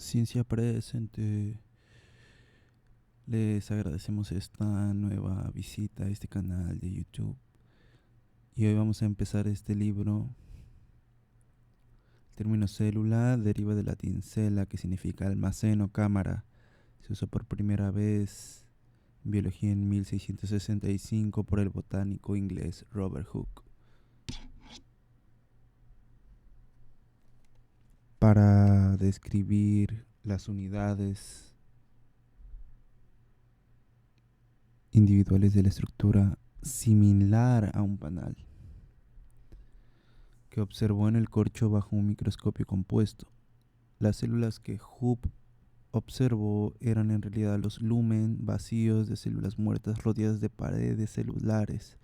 Ciencia presente. Les agradecemos esta nueva visita a este canal de YouTube. Y hoy vamos a empezar este libro. El término célula deriva del latín cella, que significa almacén o cámara. Se usó por primera vez en biología en 1665 por el botánico inglés Robert Hooke, para describir las unidades individuales de la estructura similar a un panal que observó en el corcho bajo un microscopio compuesto. Las células que Hooke observó eran en realidad los lumen vacíos de células muertas rodeadas de paredes celulares,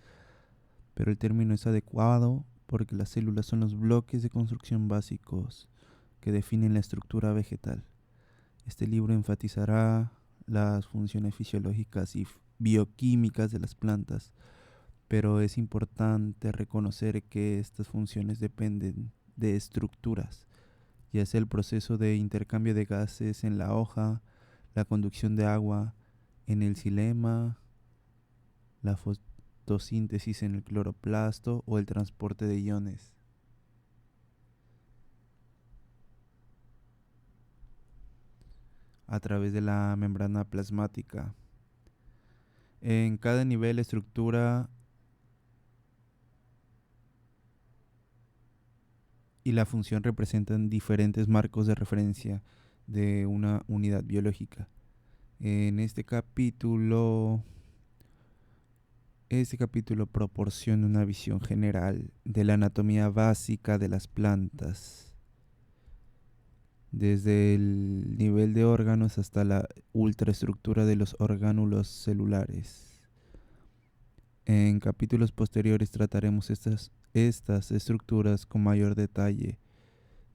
pero el término es adecuado porque las células son los bloques de construcción básicos que definen la estructura vegetal. Este libro enfatizará las funciones fisiológicas y bioquímicas de las plantas, pero es importante reconocer que estas funciones dependen de estructuras, ya sea el proceso de intercambio de gases en la hoja, la conducción de agua en el xilema, la fotosíntesis en el cloroplasto o el transporte de iones a través de la membrana plasmática. En cada nivel, la estructura y la función representan diferentes marcos de referencia de una unidad biológica. En este capítulo proporciona una visión general de la anatomía básica de las plantas, desde el nivel de órganos hasta la ultraestructura de los orgánulos celulares. En capítulos posteriores trataremos estas estructuras con mayor detalle,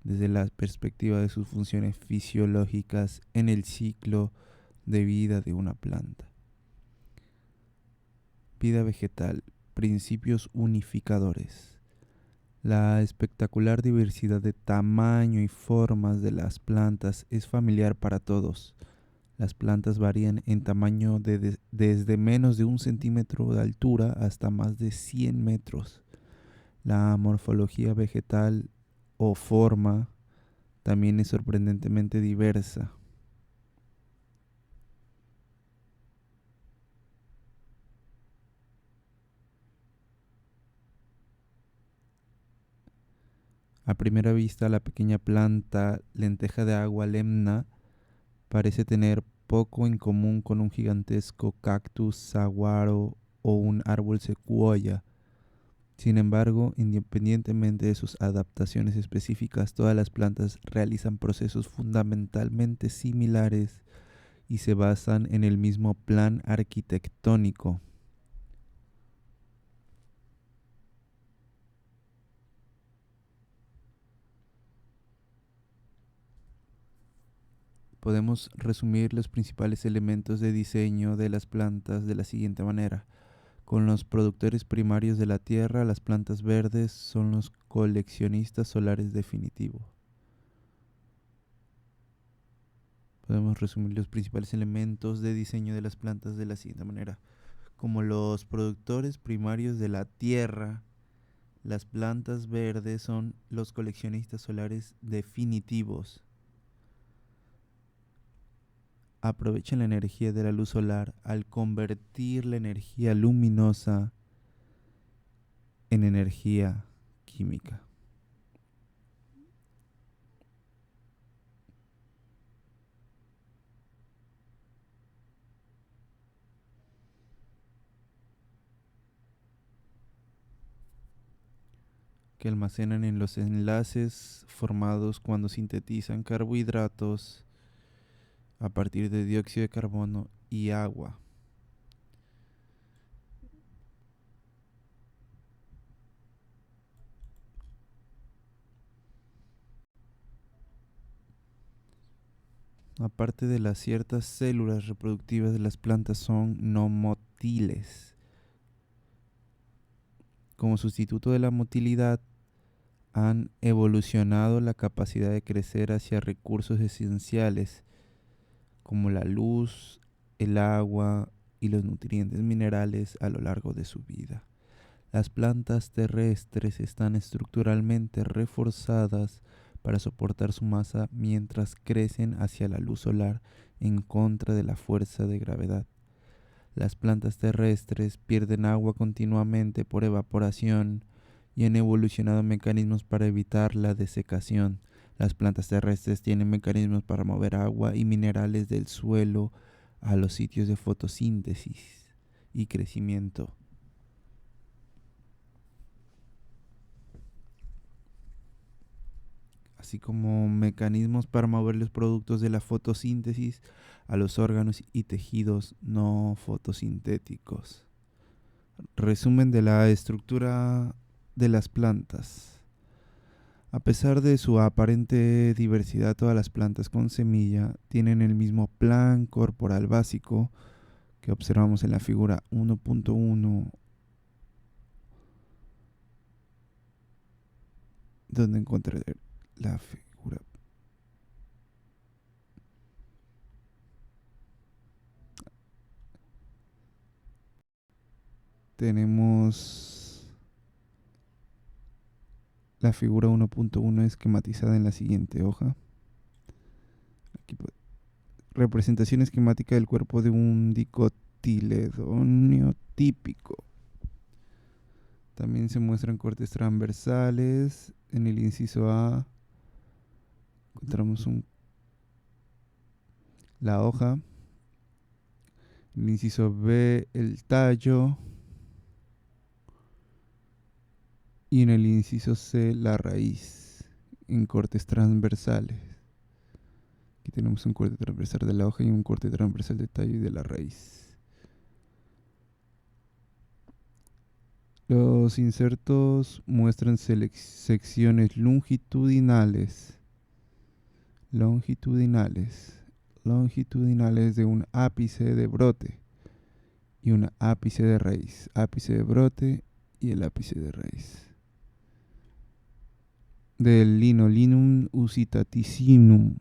desde la perspectiva de sus funciones fisiológicas en el ciclo de vida de una planta. Vida vegetal, principios unificadores. La espectacular diversidad de tamaño y formas de las plantas es familiar para todos. Las plantas varían en tamaño desde menos de 1 centímetro de altura hasta más de 100 metros. La morfología vegetal o forma también es sorprendentemente diversa. A primera vista, la pequeña planta lenteja de agua lemna parece tener poco en común con un gigantesco cactus saguaro o un árbol secuoya. Sin embargo, independientemente de sus adaptaciones específicas, todas las plantas realizan procesos fundamentalmente similares y se basan en el mismo plan arquitectónico. Podemos resumir los principales elementos de diseño de las plantas de la siguiente manera. Con los productores primarios de la Tierra, las plantas verdes son los coleccionistas solares definitivos. Podemos resumir los principales elementos de diseño de las plantas de la siguiente manera. Como los productores primarios de la Tierra, las plantas verdes son los coleccionistas solares definitivos. Aprovechan la energía de la luz solar al convertir la energía luminosa en energía química. Que almacenan en los enlaces formados cuando sintetizan carbohidratos a partir de dióxido de carbono y agua. Aparte de las ciertas células reproductivas de las plantas son no motiles. Como sustituto de la motilidad, han evolucionado la capacidad de crecer hacia recursos esenciales como la luz, el agua y los nutrientes minerales a lo largo de su vida. Las plantas terrestres están estructuralmente reforzadas para soportar su masa mientras crecen hacia la luz solar en contra de la fuerza de gravedad. Las plantas terrestres pierden agua continuamente por evaporación y han evolucionado mecanismos para evitar la desecación. Las plantas terrestres tienen mecanismos para mover agua y minerales del suelo a los sitios de fotosíntesis y crecimiento. Así como mecanismos para mover los productos de la fotosíntesis a los órganos y tejidos no fotosintéticos. Resumen de la estructura de las plantas. A pesar de su aparente diversidad, todas las plantas con semilla tienen el mismo plan corporal básico que observamos en la figura 1.1, donde encontré la figura. Tenemos la figura 1.1 esquematizada en la siguiente hoja. Aquí representación esquemática del cuerpo de un dicotiledonio típico. También se muestran cortes transversales. En el inciso A encontramos la hoja. En el inciso B el tallo. Y en el inciso C la raíz en cortes transversales. Aquí tenemos un corte transversal de la hoja y un corte transversal del tallo y de la raíz. Los insertos muestran secciones longitudinales de un ápice de brote y un ápice de raíz, ápice de brote y el ápice de raíz. Del Linolinum usitaticinum.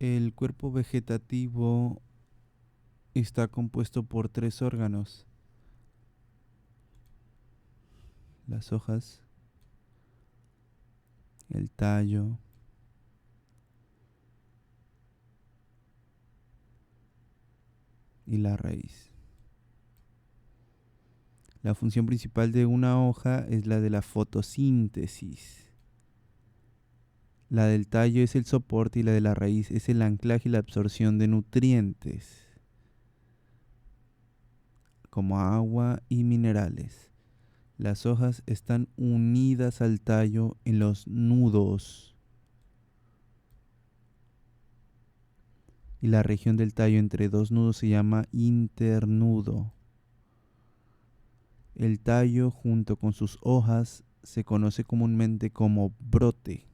El cuerpo vegetativo está compuesto por 3 órganos: las hojas, el tallo y la raíz. La función principal de una hoja es la de la fotosíntesis. La del tallo es el soporte y la de la raíz es el anclaje y la absorción de nutrientes, como agua y minerales. Las hojas están unidas al tallo en los nudos. Y la región del tallo entre 2 nudos se llama internudo. El tallo junto con sus hojas se conoce comúnmente como brote.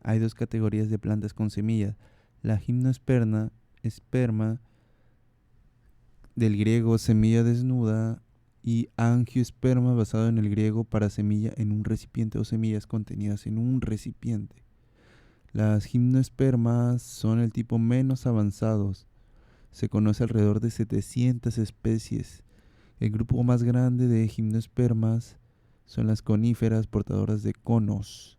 Hay 2 categorías de plantas con semillas: la gimnosperma, esperma, del griego semilla desnuda, y angiosperma, basado en el griego para semilla en un recipiente o semillas contenidas en un recipiente. Las gimnospermas son el tipo menos avanzados. Se conoce alrededor de 700 especies. El grupo más grande de gimnospermas son las coníferas portadoras de conos,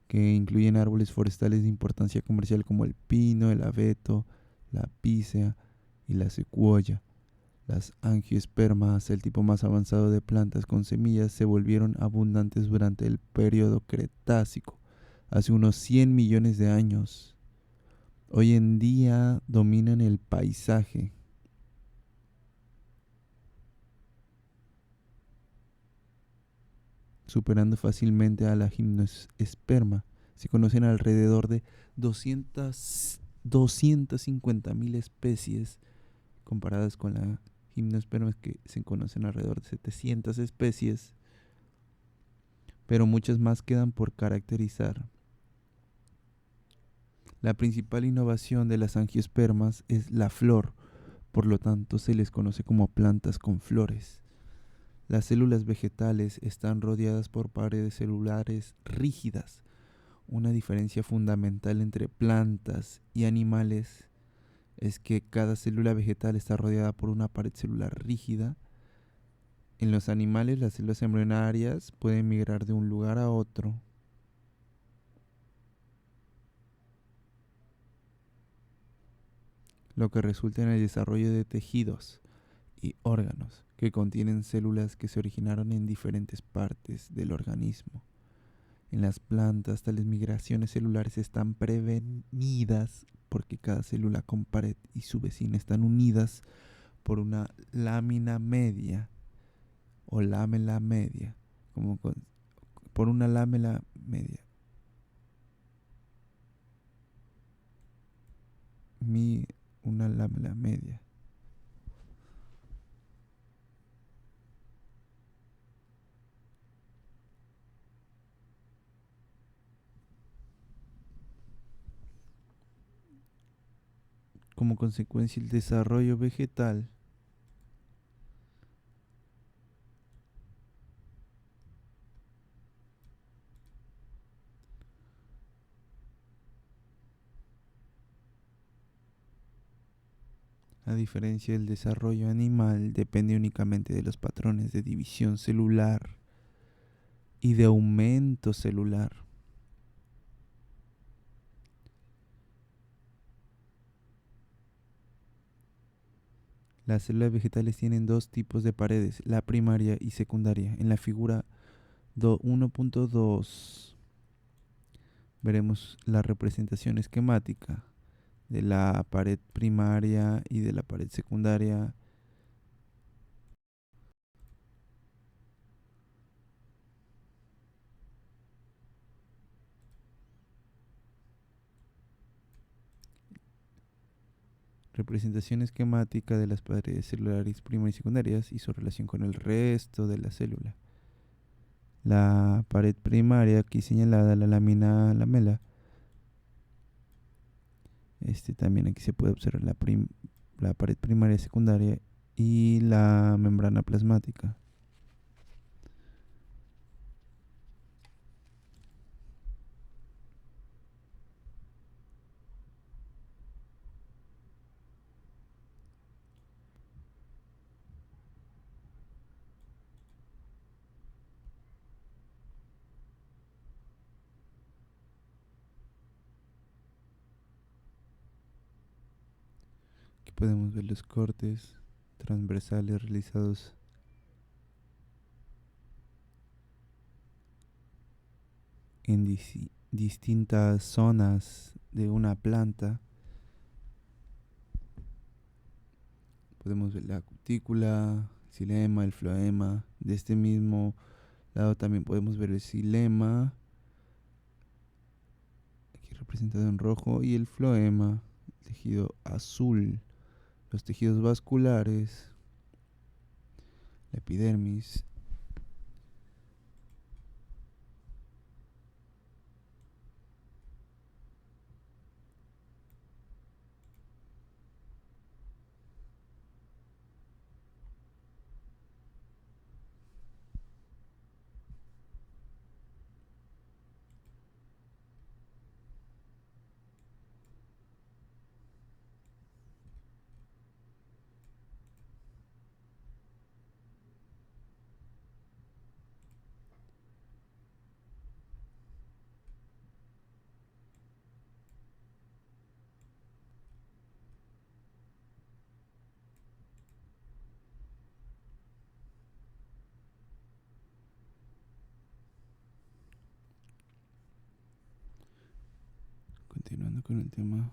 que incluyen árboles forestales de importancia comercial como el pino, el abeto, la pícea y la secuoya. Las angiospermas, el tipo más avanzado de plantas con semillas, se volvieron abundantes durante el periodo Cretácico, hace unos 100 millones de años. Hoy en día dominan el paisaje, superando fácilmente a la gimnosperma. Se conocen alrededor de 250.000 especies comparadas con la gimnosperma, que se conocen alrededor de 700 especies, pero muchas más quedan por caracterizar. La principal innovación de las angiospermas es la flor, por lo tanto se les conoce como plantas con flores. Las células vegetales están rodeadas por paredes celulares rígidas. Una diferencia fundamental entre plantas y animales es que cada célula vegetal está rodeada por una pared celular rígida. En los animales, las células embrionarias pueden migrar de un lugar a otro, lo que resulta en el desarrollo de tejidos y órganos que contienen células que se originaron en diferentes partes del organismo. En las plantas, tales migraciones celulares están prevenidas porque cada célula con pared y su vecina están unidas por una lámina media o lámela media, por una lámina media. Mi, una lámina media. Como consecuencia, el desarrollo vegetal a diferencia del desarrollo animal, depende únicamente de los patrones de división celular y de aumento celular. Las células vegetales tienen dos tipos de paredes, la primaria y secundaria. En la figura 1.2 veremos la representación esquemática de la pared primaria y de la pared secundaria. Representación esquemática de las paredes celulares primarias y secundarias y su relación con el resto de la célula. La pared primaria, aquí señalada, la lámina lamela. También aquí se puede observar la pared primaria y secundaria y la membrana plasmática. Aquí podemos ver los cortes transversales realizados en distintas zonas de una planta. Podemos ver la cutícula, xilema, el floema. De este mismo lado también podemos ver el xilema, aquí representado en rojo, y el floema, el tejido azul, los tejidos vasculares, la epidermis. Continuando con el tema.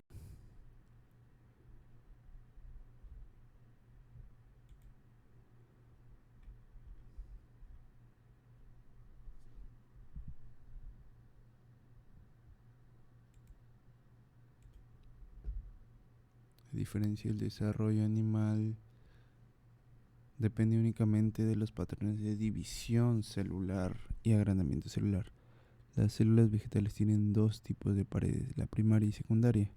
diferencia del desarrollo animal depende únicamente de los patrones de división celular y agrandamiento celular. Las células vegetales tienen dos tipos de paredes, la primaria y secundaria,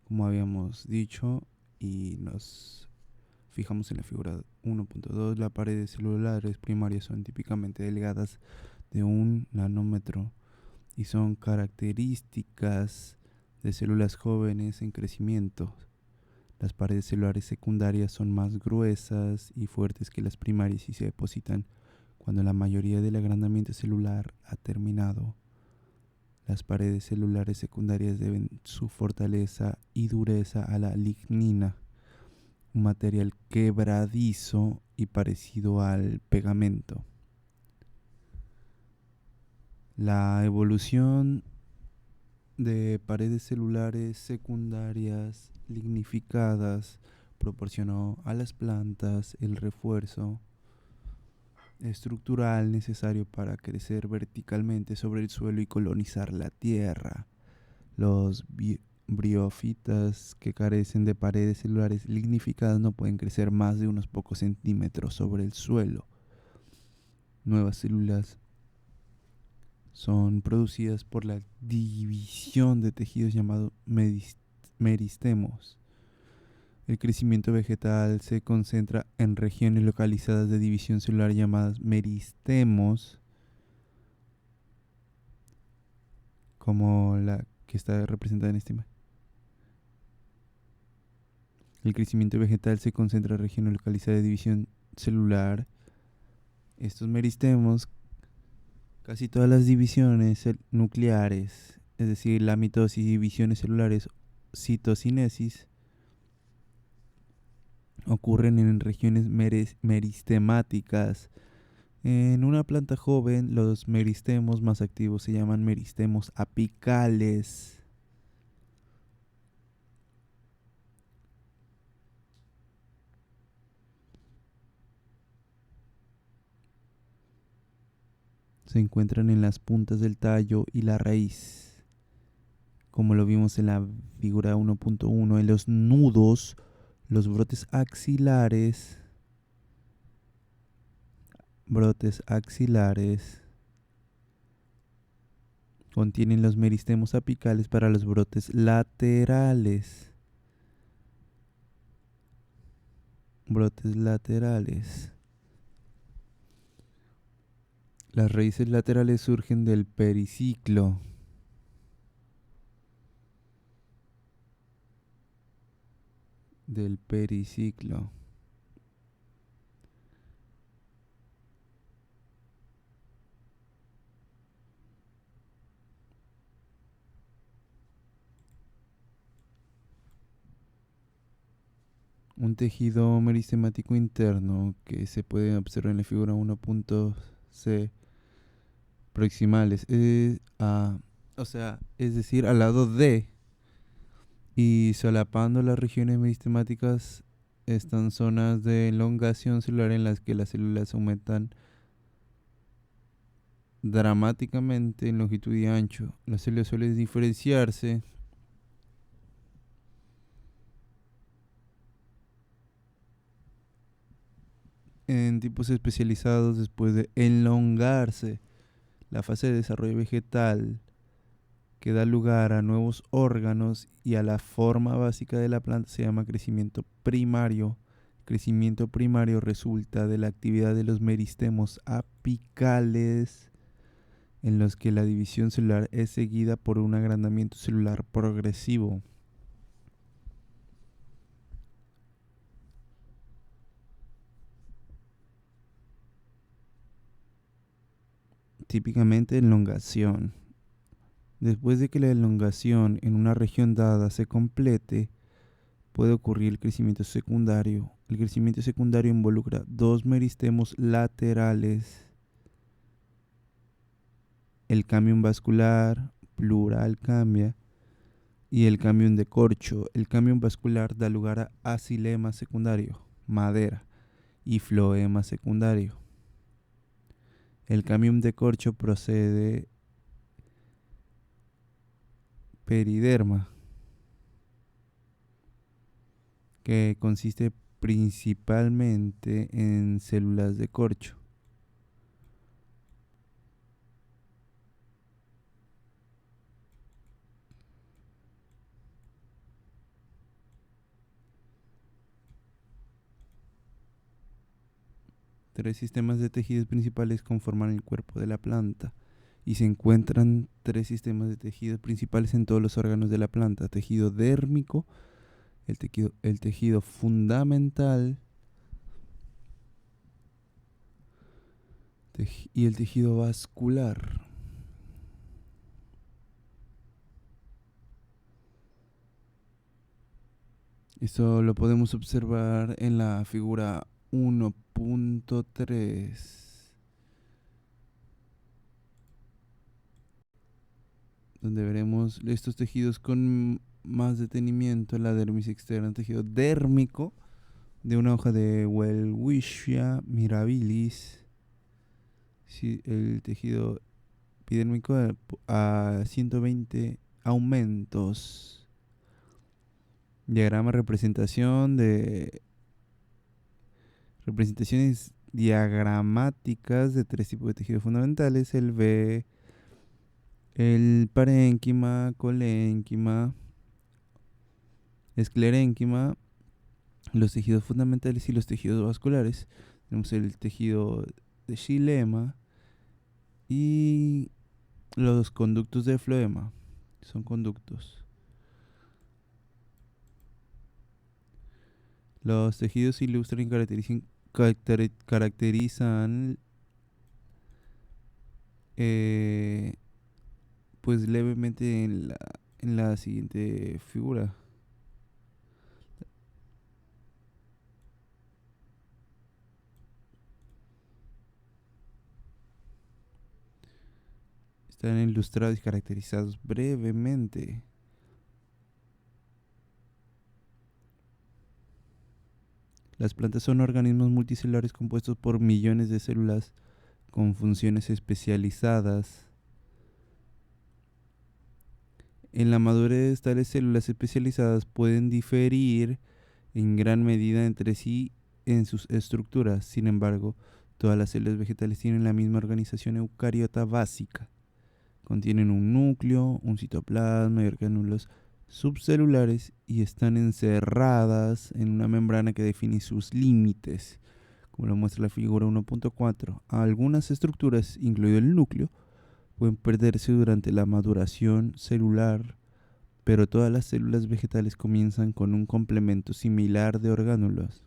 como habíamos dicho, y nos fijamos en la figura 1.2. Las paredes celulares primarias son típicamente delgadas de 1 nanómetro y son características de células jóvenes en crecimiento. Las paredes celulares secundarias son más gruesas y fuertes que las primarias y se depositan cuando la mayoría del agrandamiento celular ha terminado. Las paredes celulares secundarias deben su fortaleza y dureza a la lignina, un material quebradizo y parecido al pegamento. La evolución de paredes celulares secundarias lignificadas proporcionó a las plantas el refuerzo estructural necesario para crecer verticalmente sobre el suelo y colonizar la tierra. Los briófitas que carecen de paredes celulares lignificadas no pueden crecer más de unos pocos centímetros sobre el suelo. Nuevas células son producidas por la división de tejidos llamados meristemos. El crecimiento vegetal se concentra en regiones localizadas de división celular llamadas meristemos, como la que está representada en esta imagen. El crecimiento vegetal se concentra en regiones localizadas de división celular. Estos meristemos, casi todas las divisiones nucleares, es decir, la mitosis y divisiones celulares, citocinesis, ocurren en regiones meristemáticas. En una planta joven, los meristemos más activos se llaman meristemos apicales. Se encuentran en las puntas del tallo y la raíz, como lo vimos en la figura 1.1. En los nudos, los brotes axilares contienen los meristemos apicales para los brotes laterales. Las raíces laterales surgen del periciclo. Un tejido meristemático interno que se puede observar en la figura 1.c proximales, es decir, al lado de y solapando las regiones meristemáticas están zonas de elongación celular en las que las células aumentan dramáticamente en longitud y ancho. Las células suelen diferenciarse en tipos especializados después de elongarse. La fase de desarrollo vegetal que da lugar a nuevos órganos y a la forma básica de la planta se llama crecimiento primario. Crecimiento primario resulta de la actividad de los meristemos apicales, en los que la división celular es seguida por un agrandamiento celular progresivo. Típicamente elongación. Después de que la elongación en una región dada se complete, puede ocurrir el crecimiento secundario. El crecimiento secundario involucra dos meristemos laterales. El cámbium vascular plural cambia y el cámbium de corcho. El cámbium vascular da lugar a acilema secundario, madera, y floema secundario. El cámbium de corcho procede periderma. que consiste principalmente en células de corcho. Tres sistemas de tejidos principales conforman el cuerpo de la planta y se encuentran tres sistemas de tejidos principales en todos los órganos de la planta: tejido dérmico, el tejido fundamental y el tejido vascular. Esto lo podemos observar en la figura 1.3, donde veremos estos tejidos con más detenimiento: la dermis externa, el tejido dérmico de una hoja de Welwitschia mirabilis, el tejido epidérmico a 120 aumentos. Diagrama representaciones diagramáticas de tres tipos de tejidos fundamentales: el parénquima, colénquima, esclerénquima, los tejidos fundamentales y los tejidos vasculares. Tenemos el tejido de xilema y los conductos de floema. Son conductos. Los tejidos ilustran y caracterizan pues levemente en la siguiente figura. Están ilustrados y caracterizados brevemente. Las plantas son organismos multicelulares compuestos por millones de células con funciones especializadas. En la madurez, tales células especializadas pueden diferir en gran medida entre sí en sus estructuras. Sin embargo, todas las células vegetales tienen la misma organización eucariota básica. Contienen un núcleo, un citoplasma y orgánulos subcelulares y están encerradas en una membrana que define sus límites, como lo muestra la figura 1.4. Algunas estructuras, incluido el núcleo, pueden perderse durante la maduración celular, pero todas las células vegetales comienzan con un complemento similar de orgánulos.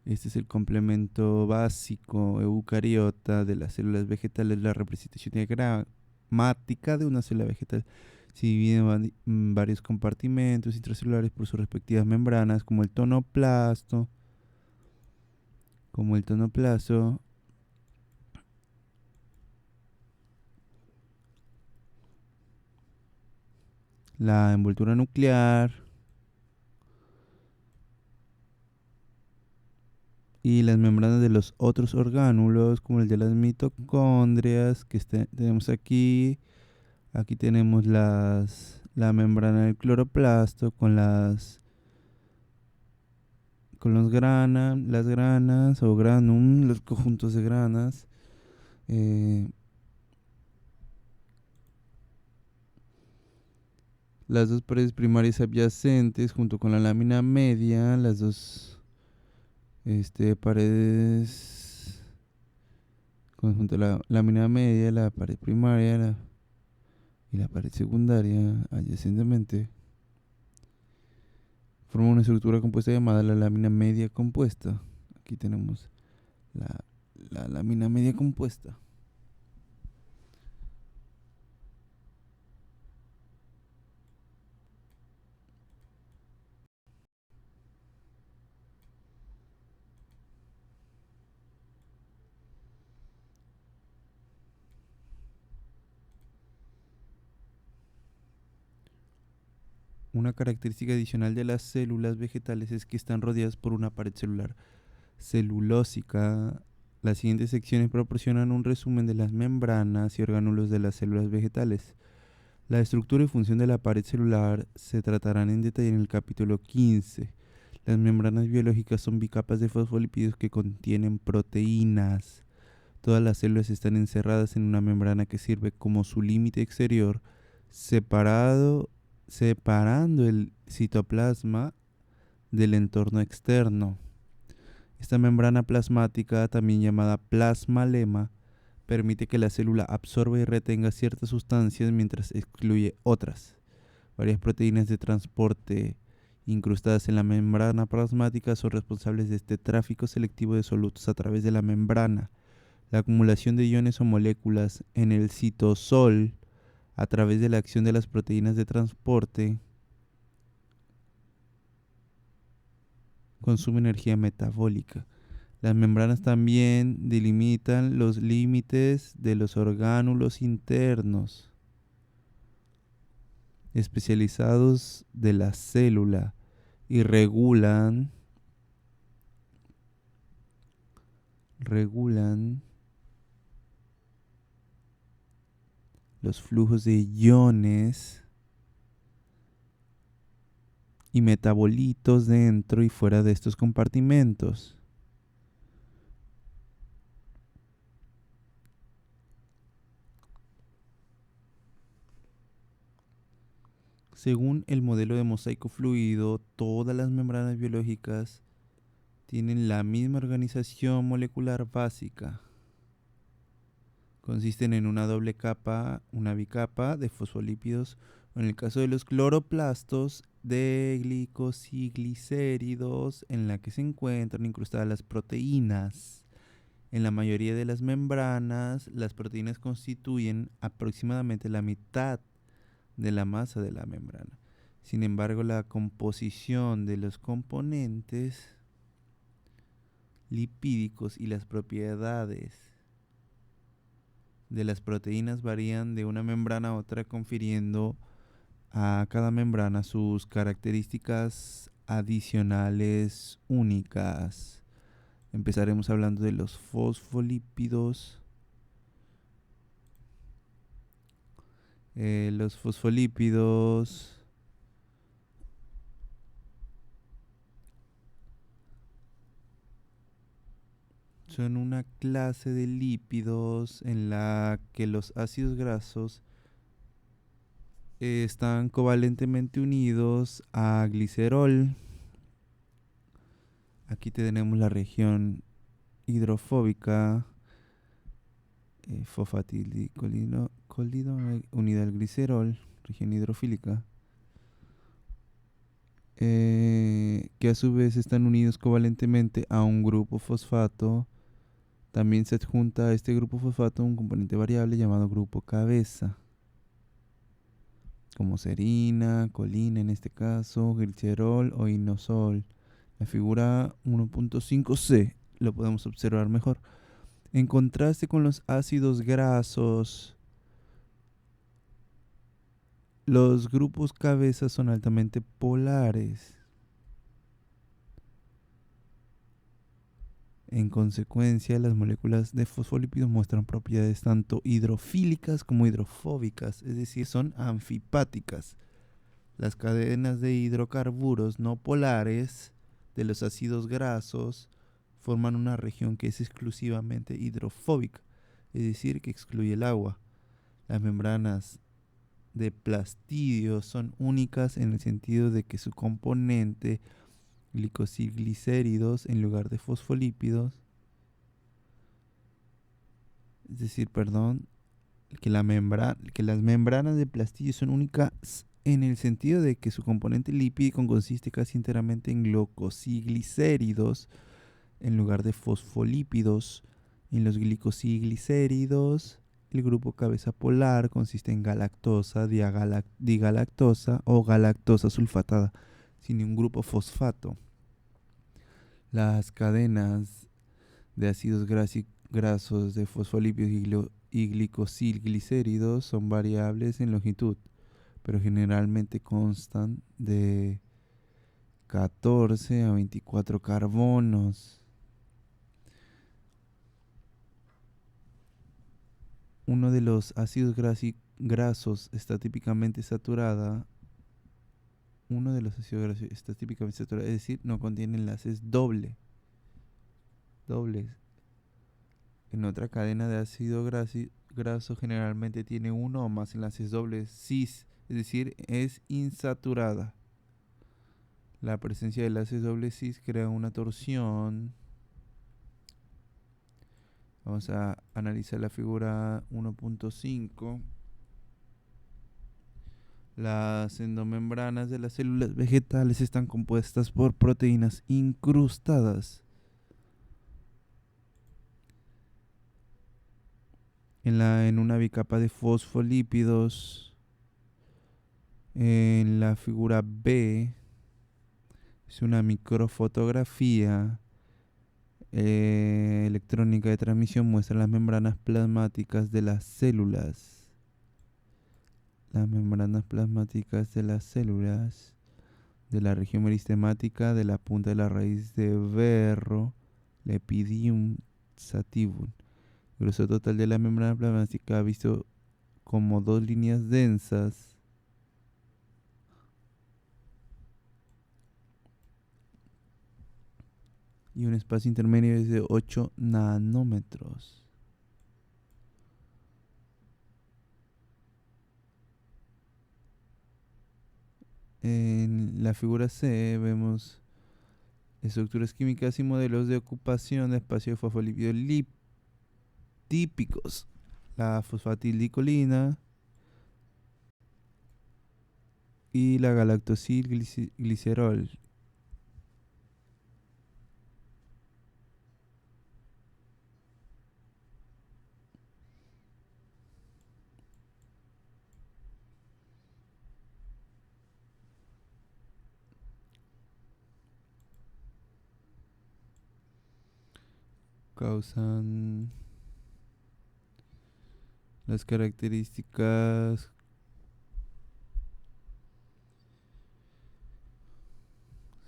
Este es el complemento básico eucariota de las células vegetales. La representación diagramática de una célula vegetal se divide en varios compartimentos intracelulares por sus respectivas membranas, como el tonoplasto, la envoltura nuclear y las membranas de los otros orgánulos, como el de las mitocondrias que tenemos aquí. Aquí tenemos la membrana del cloroplasto con las granas o granum, los conjuntos de granas. Las dos paredes primarias adyacentes junto con la lámina media, las dos paredes junto a la lámina media, la pared primaria y la pared secundaria adyacentemente forman una estructura compuesta llamada la lámina media compuesta. Aquí tenemos la lámina media compuesta. Una característica adicional de las células vegetales es que están rodeadas por una pared celular celulósica. Las siguientes secciones proporcionan un resumen de las membranas y orgánulos de las células vegetales. La estructura y función de la pared celular se tratarán en detalle en el capítulo 15. Las membranas biológicas son bicapas de fosfolípidos que contienen proteínas. Todas las células están encerradas en una membrana que sirve como su límite exterior, separando el citoplasma del entorno externo. Esta membrana plasmática, también llamada plasmalema, permite que la célula absorba y retenga ciertas sustancias mientras excluye otras. Varias proteínas de transporte incrustadas en la membrana plasmática son responsables de este tráfico selectivo de solutos a través de la membrana. La acumulación de iones o moléculas en el citosol a través de la acción de las proteínas de transporte consume energía metabólica. Las membranas también delimitan los límites de los orgánulos internos especializados de la célula y regulan los flujos de iones y metabolitos dentro y fuera de estos compartimentos. Según el modelo de mosaico fluido, todas las membranas biológicas tienen la misma organización molecular básica. Consisten en una doble capa, una bicapa de fosfolípidos, o en el caso de los cloroplastos, de glicosíglicéridos, en la que se encuentran incrustadas las proteínas. En la mayoría de las membranas, las proteínas constituyen aproximadamente la mitad de la masa de la membrana. Sin embargo, la composición de los componentes lipídicos y las propiedades de las proteínas varían de una membrana a otra, confiriendo a cada membrana sus características adicionales únicas. Empezaremos hablando de los fosfolípidos. Los fosfolípidos son una clase de lípidos en la que los ácidos grasos están covalentemente unidos a glicerol. Aquí tenemos la región hidrofóbica, fosfatidilcolino unida al glicerol, región hidrofílica, que a su vez están unidos covalentemente a un grupo fosfato. También se adjunta a este grupo fosfato un componente variable llamado grupo cabeza, como serina, colina en este caso, glicerol o inosol. La figura 1.5c lo podemos observar mejor. En contraste con los ácidos grasos, los grupos cabeza son altamente polares. En consecuencia, las moléculas de fosfolípidos muestran propiedades tanto hidrofílicas como hidrofóbicas, es decir, son anfipáticas. Las cadenas de hidrocarburos no polares de los ácidos grasos forman una región que es exclusivamente hidrofóbica, es decir, que excluye el agua. Las membranas de plastidio son únicas en el sentido de que su componente glicosíglicéridos en lugar de fosfolípidos, es decir, que las membranas de plastidio son únicas en el sentido de que su componente lipídico consiste casi enteramente en glucosiglicéridos en lugar de fosfolípidos. En los glicosíglicéridos, el grupo cabeza polar consiste en galactosa, digalactosa o galactosa sulfatada, sin ningún grupo fosfato. Las cadenas de ácidos grasos de fosfolípidos y glicosíglicéridos son variables en longitud, pero generalmente constan de 14 a 24 carbonos. Uno de los ácidos grasos está típicamente saturada, uno de los ácidos grasos está típicamente saturado, es decir, no contiene enlaces dobles. En otra cadena de ácido graso generalmente tiene uno o más enlaces dobles cis, es decir, es insaturada. La presencia de enlaces dobles cis crea una torsión. Vamos a analizar la figura 1.5. Las endomembranas de las células vegetales están compuestas por proteínas incrustadas en una bicapa de fosfolípidos. En la figura B es una microfotografía electrónica de transmisión, muestra las membranas plasmáticas de las células. Las membranas plasmáticas de las células de la región meristemática de la punta de la raíz de berro, Lepidium sativum. El grueso total de la membrana plasmática visto como dos líneas densas y un espacio intermedio es de 8 nanómetros. En la figura C vemos estructuras químicas y modelos de ocupación de espacio de fosfolípidos típicos. La fosfatildilcolina y la galactosilglicerol. Causan las características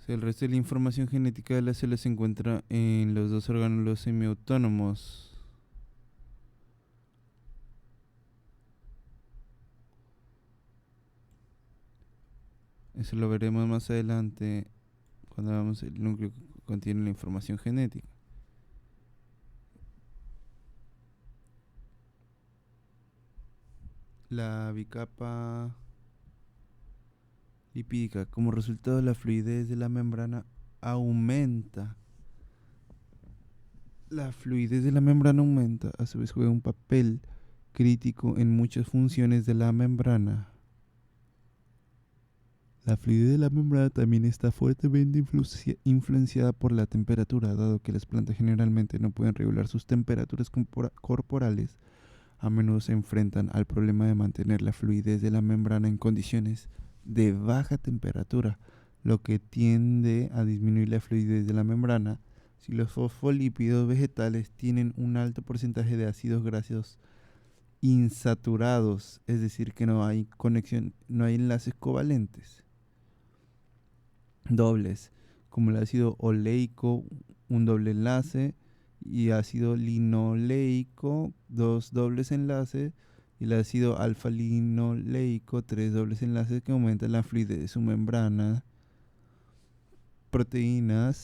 el resto de la información genética de la célula se encuentra en los dos orgánulos semiautónomos. Eso lo veremos más adelante cuando veamos el núcleo que contiene la información genética. La bicapa lipídica, como resultado, la fluidez de la membrana aumenta. La fluidez de la membrana aumenta, a su vez juega un papel crítico en muchas funciones de la membrana. La fluidez de la membrana también está fuertemente influenciada por la temperatura, dado que las plantas generalmente no pueden regular sus temperaturas corporales. A menudo se enfrentan al problema de mantener la fluidez de la membrana en condiciones de baja temperatura, lo que tiende a disminuir la fluidez de la membrana. Si los fosfolípidos vegetales tienen un alto porcentaje de ácidos grasos insaturados, es decir, que no hay conexión, no hay enlaces covalentes dobles, como el ácido oleico, un doble enlace, y ácido linoleico, dos dobles enlaces, y el ácido alfa-linoleico, tres dobles enlaces que aumentan la fluidez de su membrana.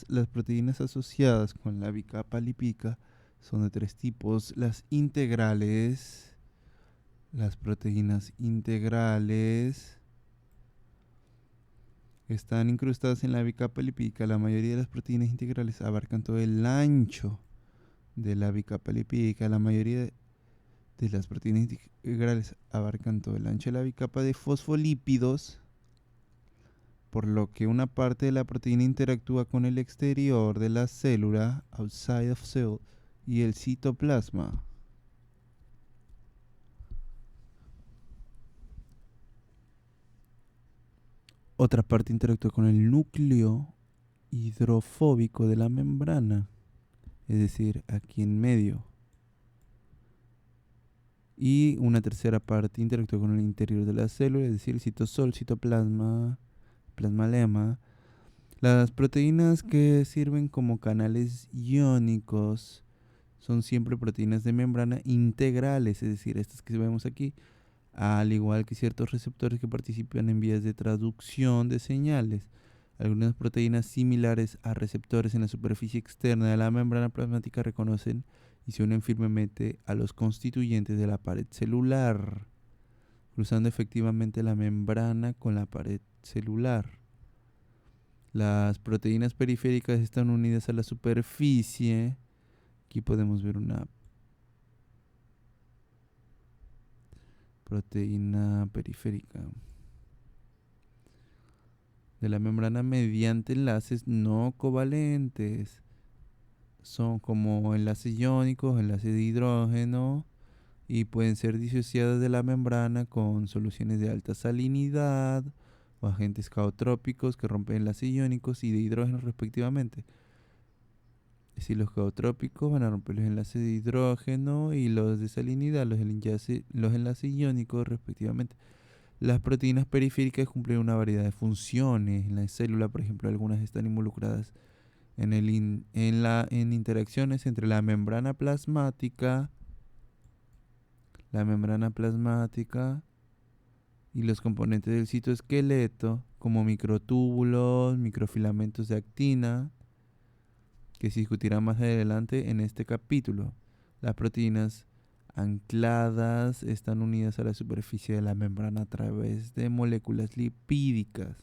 Las proteínas asociadas con la bicapa lipídica son de tres tipos: las proteínas integrales están incrustadas en la bicapa lipídica. La mayoría de las proteínas integrales abarcan todo el ancho de la bicapa lipídica. La mayoría de las proteínas integrales abarcan todo el ancho de la bicapa de fosfolípidos, por lo que una parte de la proteína interactúa con el exterior de la célula, outside of cell, y el citoplasma. Otra parte interactúa con el núcleo hidrofóbico de la membrana, es decir, aquí en medio. Y una tercera parte interactúa con el interior de la célula, es decir, el citosol, citoplasma, plasmalema. Las proteínas que sirven como canales iónicos son siempre proteínas de membrana integrales, es decir, estas que vemos aquí. al igual que ciertos receptores que participan en vías de traducción de señales. Algunas proteínas similares a receptores en la superficie externa de la membrana plasmática reconocen y se unen firmemente a los constituyentes de la pared celular, cruzando efectivamente la membrana con la pared celular. Las proteínas periféricas están unidas a la superficie. Aquí podemos ver una proteína periférica de la membrana mediante enlaces no covalentes. Son como enlaces iónicos, enlaces de hidrógeno, y pueden ser disociadas de la membrana con soluciones de alta salinidad o agentes caotrópicos que rompen enlaces iónicos y de hidrógeno respectivamente. Es decir, los caotrópicos van a romper los enlaces de hidrógeno y los de salinidad, los enlaces iónicos respectivamente. Las proteínas periféricas cumplen una variedad de funciones. En la célula, por ejemplo, algunas están involucradas en interacciones entre la membrana plasmática y los componentes del citoesqueleto, como microtúbulos, microfilamentos de actina, que se discutirá más adelante en este capítulo. Las proteínas ancladas están unidas a la superficie de la membrana a través de moléculas lipídicas,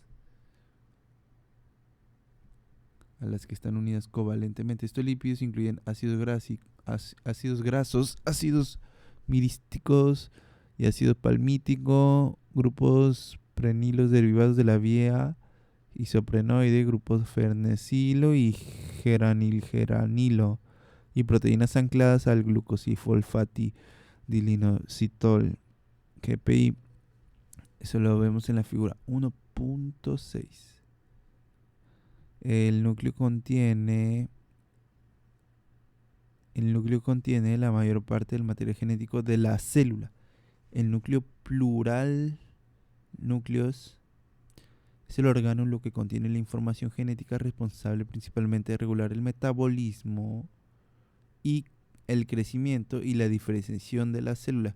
a las que están unidas covalentemente. Estos lípidos incluyen ácidos grasos, ácidos mirísticos y ácido palmítico, grupos prenilos derivados de la vía isoprenoide, grupos fernesilo y geranilgeranilo, y proteínas ancladas al glucosifosfatidilinositol, GPI. Eso lo vemos en la figura 1.6. El núcleo contiene la mayor parte del material genético de la célula. El núcleo plural, núcleos, es el órgano en lo que contiene la información genética responsable principalmente de regular el metabolismo y el crecimiento y la diferenciación de la célula.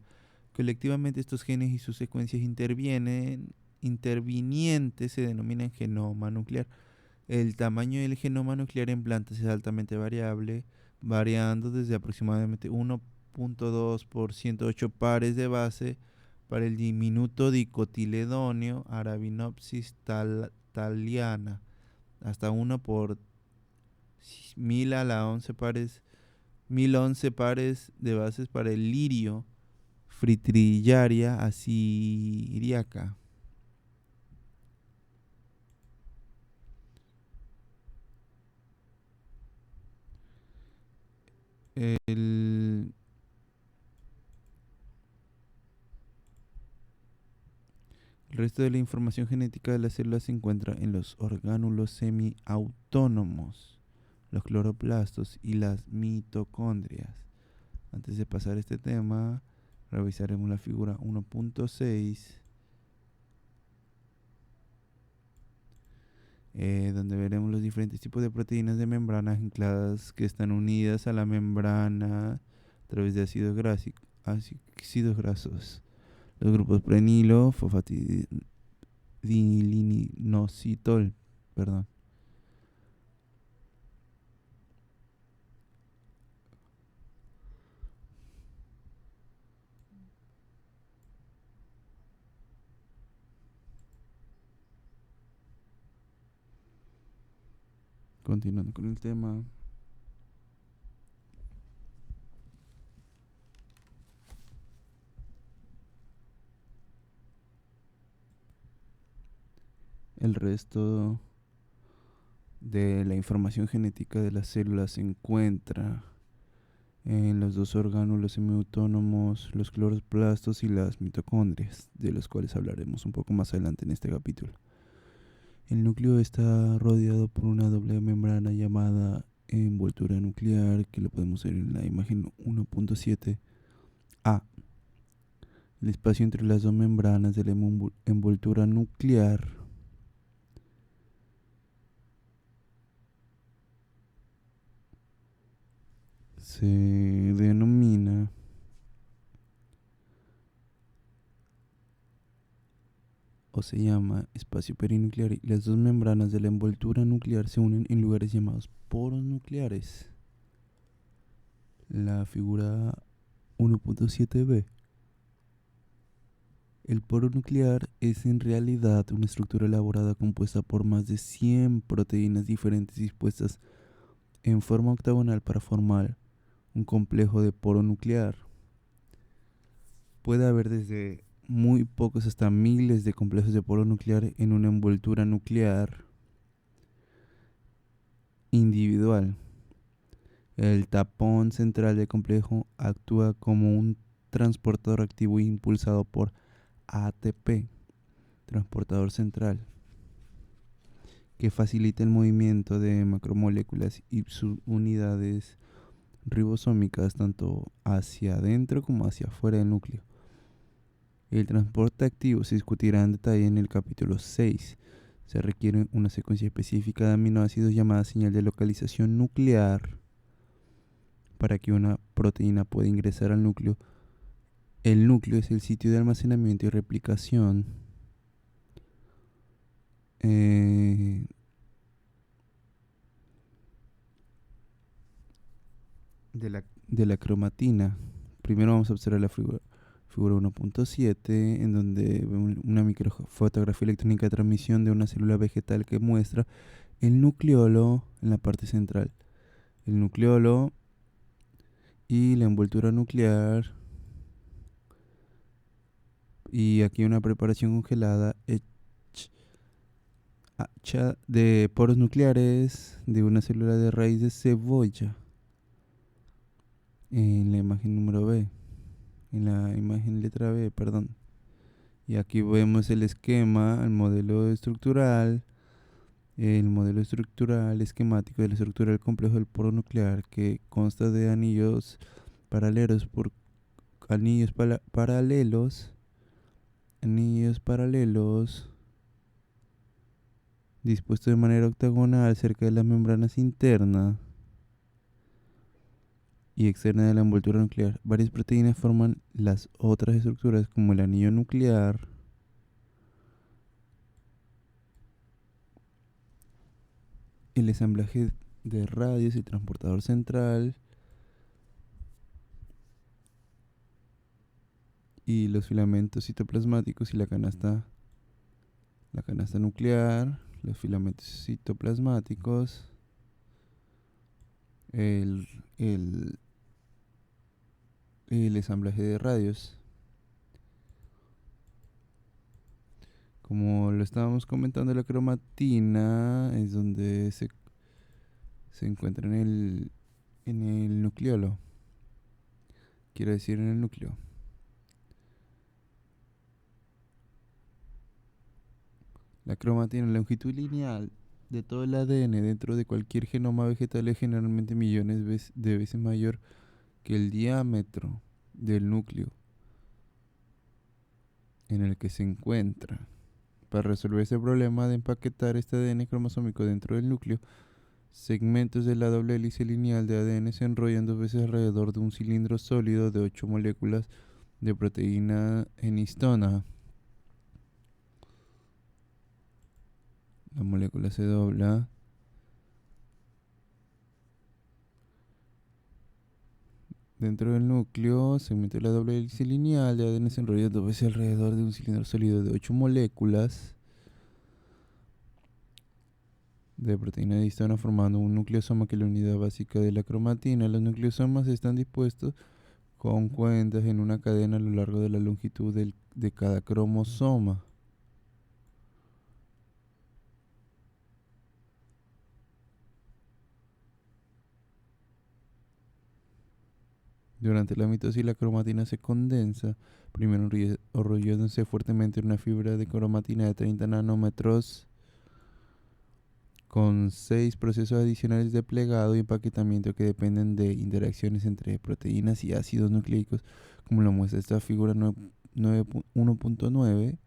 Colectivamente estos genes y sus secuencias intervinientes se denominan genoma nuclear. El tamaño del genoma nuclear en plantas es altamente variable, variando desde aproximadamente 1.2 por 108 pares de base para el diminuto dicotiledóneo Arabinopsis thaliana, hasta 1 por 1000 a la 11 pares, 1011 pares de bases para el lirio Fritrillaria assyriaca. El resto de la información genética de las células se encuentra en los orgánulos semiautónomos, los cloroplastos y las mitocondrias. Antes de pasar a este tema, revisaremos la figura 1.6, donde veremos los diferentes tipos de proteínas de membranas ancladas que están unidas a la membrana a través de ácidos grasos. Los grupos prenilo, fosfatidilinositol, perdón. Continuando con el tema. El resto de la información genética de las células se encuentra en los dos orgánulos semiautónomos, los cloroplastos y las mitocondrias, de los cuales hablaremos un poco más adelante en este capítulo. El núcleo está rodeado por una doble membrana llamada envoltura nuclear, que lo podemos ver en la imagen 1.7a. El espacio entre las dos membranas de la envoltura nuclear se denomina o se llama espacio perinuclear, y las dos membranas de la envoltura nuclear se unen en lugares llamados poros nucleares. La figura 1.7b. El poro nuclear es en realidad una estructura elaborada compuesta por más de 100 proteínas diferentes dispuestas en forma octagonal para formar un complejo de poro nuclear. Puede haber desde muy pocos hasta miles de complejos de poro nuclear en una envoltura nuclear individual. El tapón central del complejo actúa como un transportador activo impulsado por ATP, transportador central, que facilita el movimiento de macromoléculas y subunidades ribosómicas tanto hacia adentro como hacia afuera del núcleo. El transporte activo se discutirá en detalle en el capítulo 6. Se requiere una secuencia específica de aminoácidos llamada señal de localización nuclear para que una proteína pueda ingresar al núcleo. El núcleo es el sitio de almacenamiento y replicación de la cromatina. Primero vamos a observar la figura 1.7, en donde vemos una microfotografía electrónica de transmisión de una célula vegetal que muestra el nucleolo en la parte central. El nucleolo y la envoltura nuclear. Y aquí una preparación congelada hecha de poros nucleares de una célula de raíz de cebolla. En la imagen número B. En la imagen letra B, perdón. Y aquí vemos el esquema, el modelo estructural esquemático de la estructura del complejo del poro nuclear, que consta de anillos paralelos dispuestos de manera octagonal cerca de las membranas internas y externa de la envoltura nuclear. Varias proteínas forman las otras estructuras, como el anillo nuclear, el ensamblaje de radios y transportador central, y los filamentos citoplasmáticos y la canasta nuclear, los filamentos citoplasmáticos, el ensamblaje de radios. Como lo estábamos comentando, la cromatina es donde se encuentra en el nucleolo. Quiero decir, en el núcleo. La cromatina, la longitud lineal de todo el ADN dentro de cualquier genoma vegetal es generalmente millones de veces mayor que el diámetro del núcleo en el que se encuentra. Para resolver ese problema de empaquetar este ADN cromosómico dentro del núcleo, segmentos de la doble hélice lineal de ADN se enrollan 2 veces alrededor de un cilindro sólido de 8 moléculas de proteína en histona. La molécula se dobla dentro del núcleo, segmento de la doble hélice lineal de ADN se enrolla 2 veces alrededor de un cilindro sólido de 8 moléculas de proteína de histona, formando un nucleosoma, que es la unidad básica de la cromatina. Los nucleosomas están dispuestos con cuentas en una cadena a lo largo de la longitud de cada cromosoma. Durante la mitosis, la cromatina se condensa, primero enrollándose fuertemente en una fibra de cromatina de 30 nanómetros, con 6 procesos adicionales de plegado y empaquetamiento que dependen de interacciones entre proteínas y ácidos nucleicos, como lo muestra esta figura 1.9.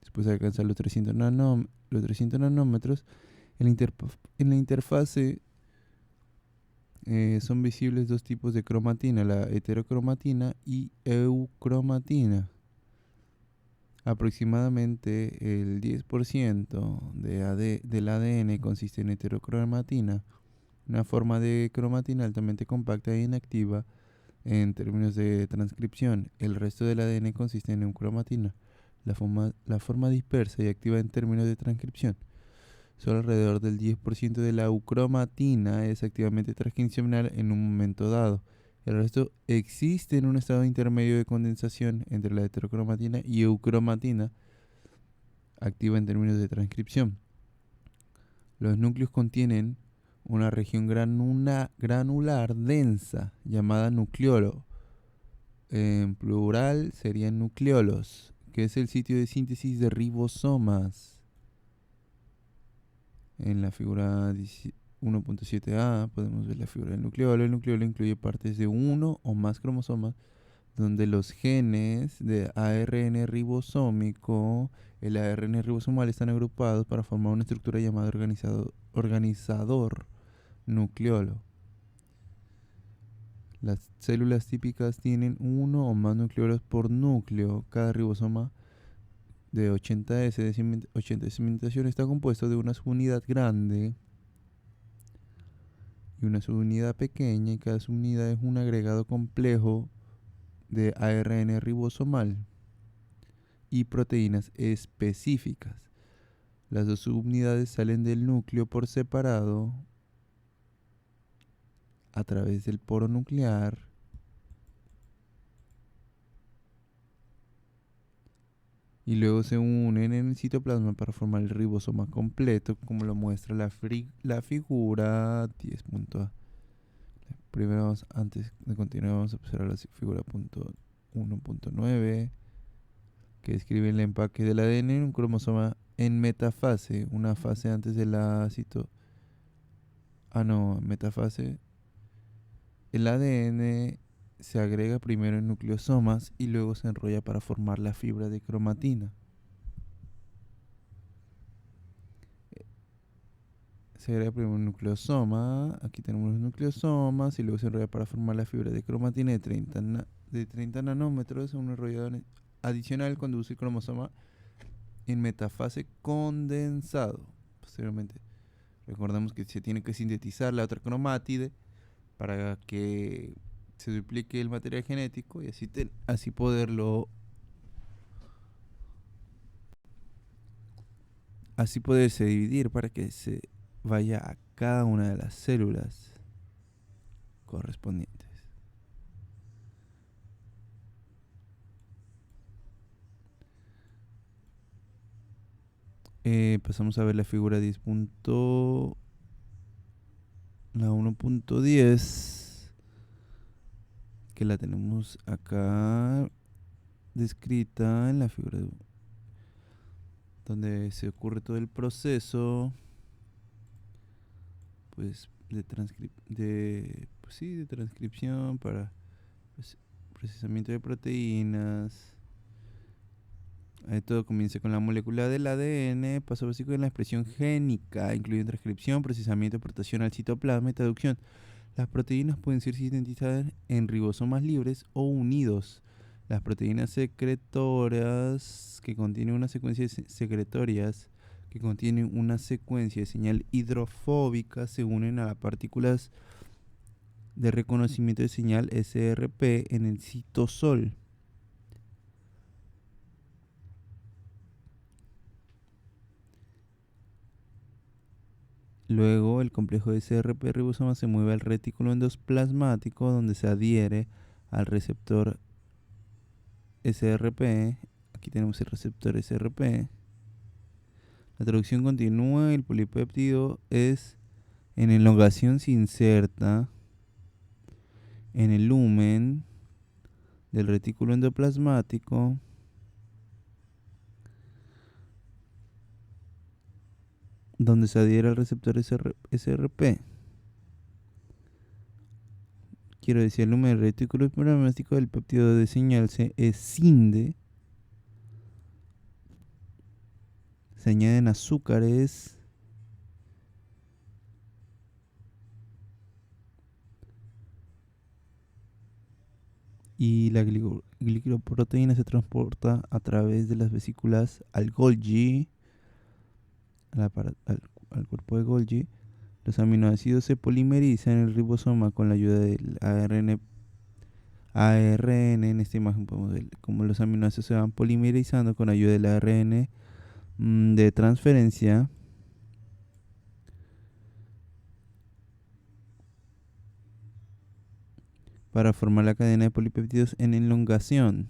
Después de alcanzar los 300 nanómetros, en la interfase son visibles 2 tipos de cromatina, la heterocromatina y eucromatina. Aproximadamente el 10% del ADN consiste en heterocromatina, una forma de cromatina altamente compacta e inactiva en términos de transcripción. El resto del ADN consiste en eucromatina, la forma dispersa y activa en términos de transcripción. Solo alrededor del 10% de la eucromatina es activamente transcripcional en un momento dado. El resto existe en un estado intermedio de condensación entre la heterocromatina y eucromatina, activa en términos de transcripción. Los núcleos contienen una región granular densa llamada nucleolo. En plural serían nucleolos, que es el sitio de síntesis de ribosomas. En la figura 1.7a podemos ver la figura del nucleolo. El nucleolo incluye partes de uno o más cromosomas donde los genes de ARN ribosómico, el ARN ribosomal, están agrupados para formar una estructura llamada organizador nucleolo. Las células típicas tienen uno o más nucleolos por núcleo. Cada ribosoma de 80S de cimentación está compuesto de una subunidad grande y una subunidad pequeña, y cada subunidad es un agregado complejo de ARN ribosomal y proteínas específicas. Las dos subunidades salen del núcleo por separado a través del poro nuclear y luego se unen en el citoplasma para formar el ribosoma completo, como lo muestra la figura 10.a. Primero, antes de continuar, vamos a observar la figura 1.9, que describe el empaque del ADN en un cromosoma en metafase, una fase antes de la metafase. El ADN se agrega primero en nucleosomas y luego se enrolla para formar la fibra de cromatina. Se agrega primero un nucleosoma, aquí tenemos los nucleosomas, y luego se enrolla para formar la fibra de cromatina de 30 nanómetros. Un enrollador adicional conduce el cromosoma en metafase condensado. Posteriormente, recordemos que se tiene que sintetizar la otra cromátide para que se duplique el material genético y así poderse dividir para que se vaya a cada una de las células correspondientes. Pasamos a ver la figura 10. La 1.10, que la tenemos acá descrita en la figura donde se ocurre todo el proceso, pues de transcripción para procesamiento de proteínas. Todo comienza con la molécula del ADN, paso básico en la expresión génica, incluyendo transcripción, procesamiento, aportación al citoplasma y traducción. Las proteínas pueden ser sintetizadas en ribosomas libres o unidos. Las proteínas secretorias que contienen una secuencia de señal hidrofóbica se unen a las partículas de reconocimiento de señal SRP en el citosol. Luego, el complejo de SRP ribosoma se mueve al retículo endoplasmático, donde se adhiere al receptor SRP. Aquí tenemos el receptor SRP. La traducción continúa y el polipéptido en elongación se inserta en el lumen del retículo endoplasmático, donde se adhiere al receptor SRP. Quiero decir, el lumen del retículo endoplasmático del péptido de señal se escinde. Se añaden azúcares y la glicoproteína se transporta a través de las vesículas al Golgi, al cuerpo de Golgi. Los aminoácidos se polimerizan en el ribosoma con la ayuda del ARN. En esta imagen podemos ver cómo los aminoácidos se van polimerizando con ayuda del ARN de transferencia. Para formar la cadena de polipéptidos en elongación.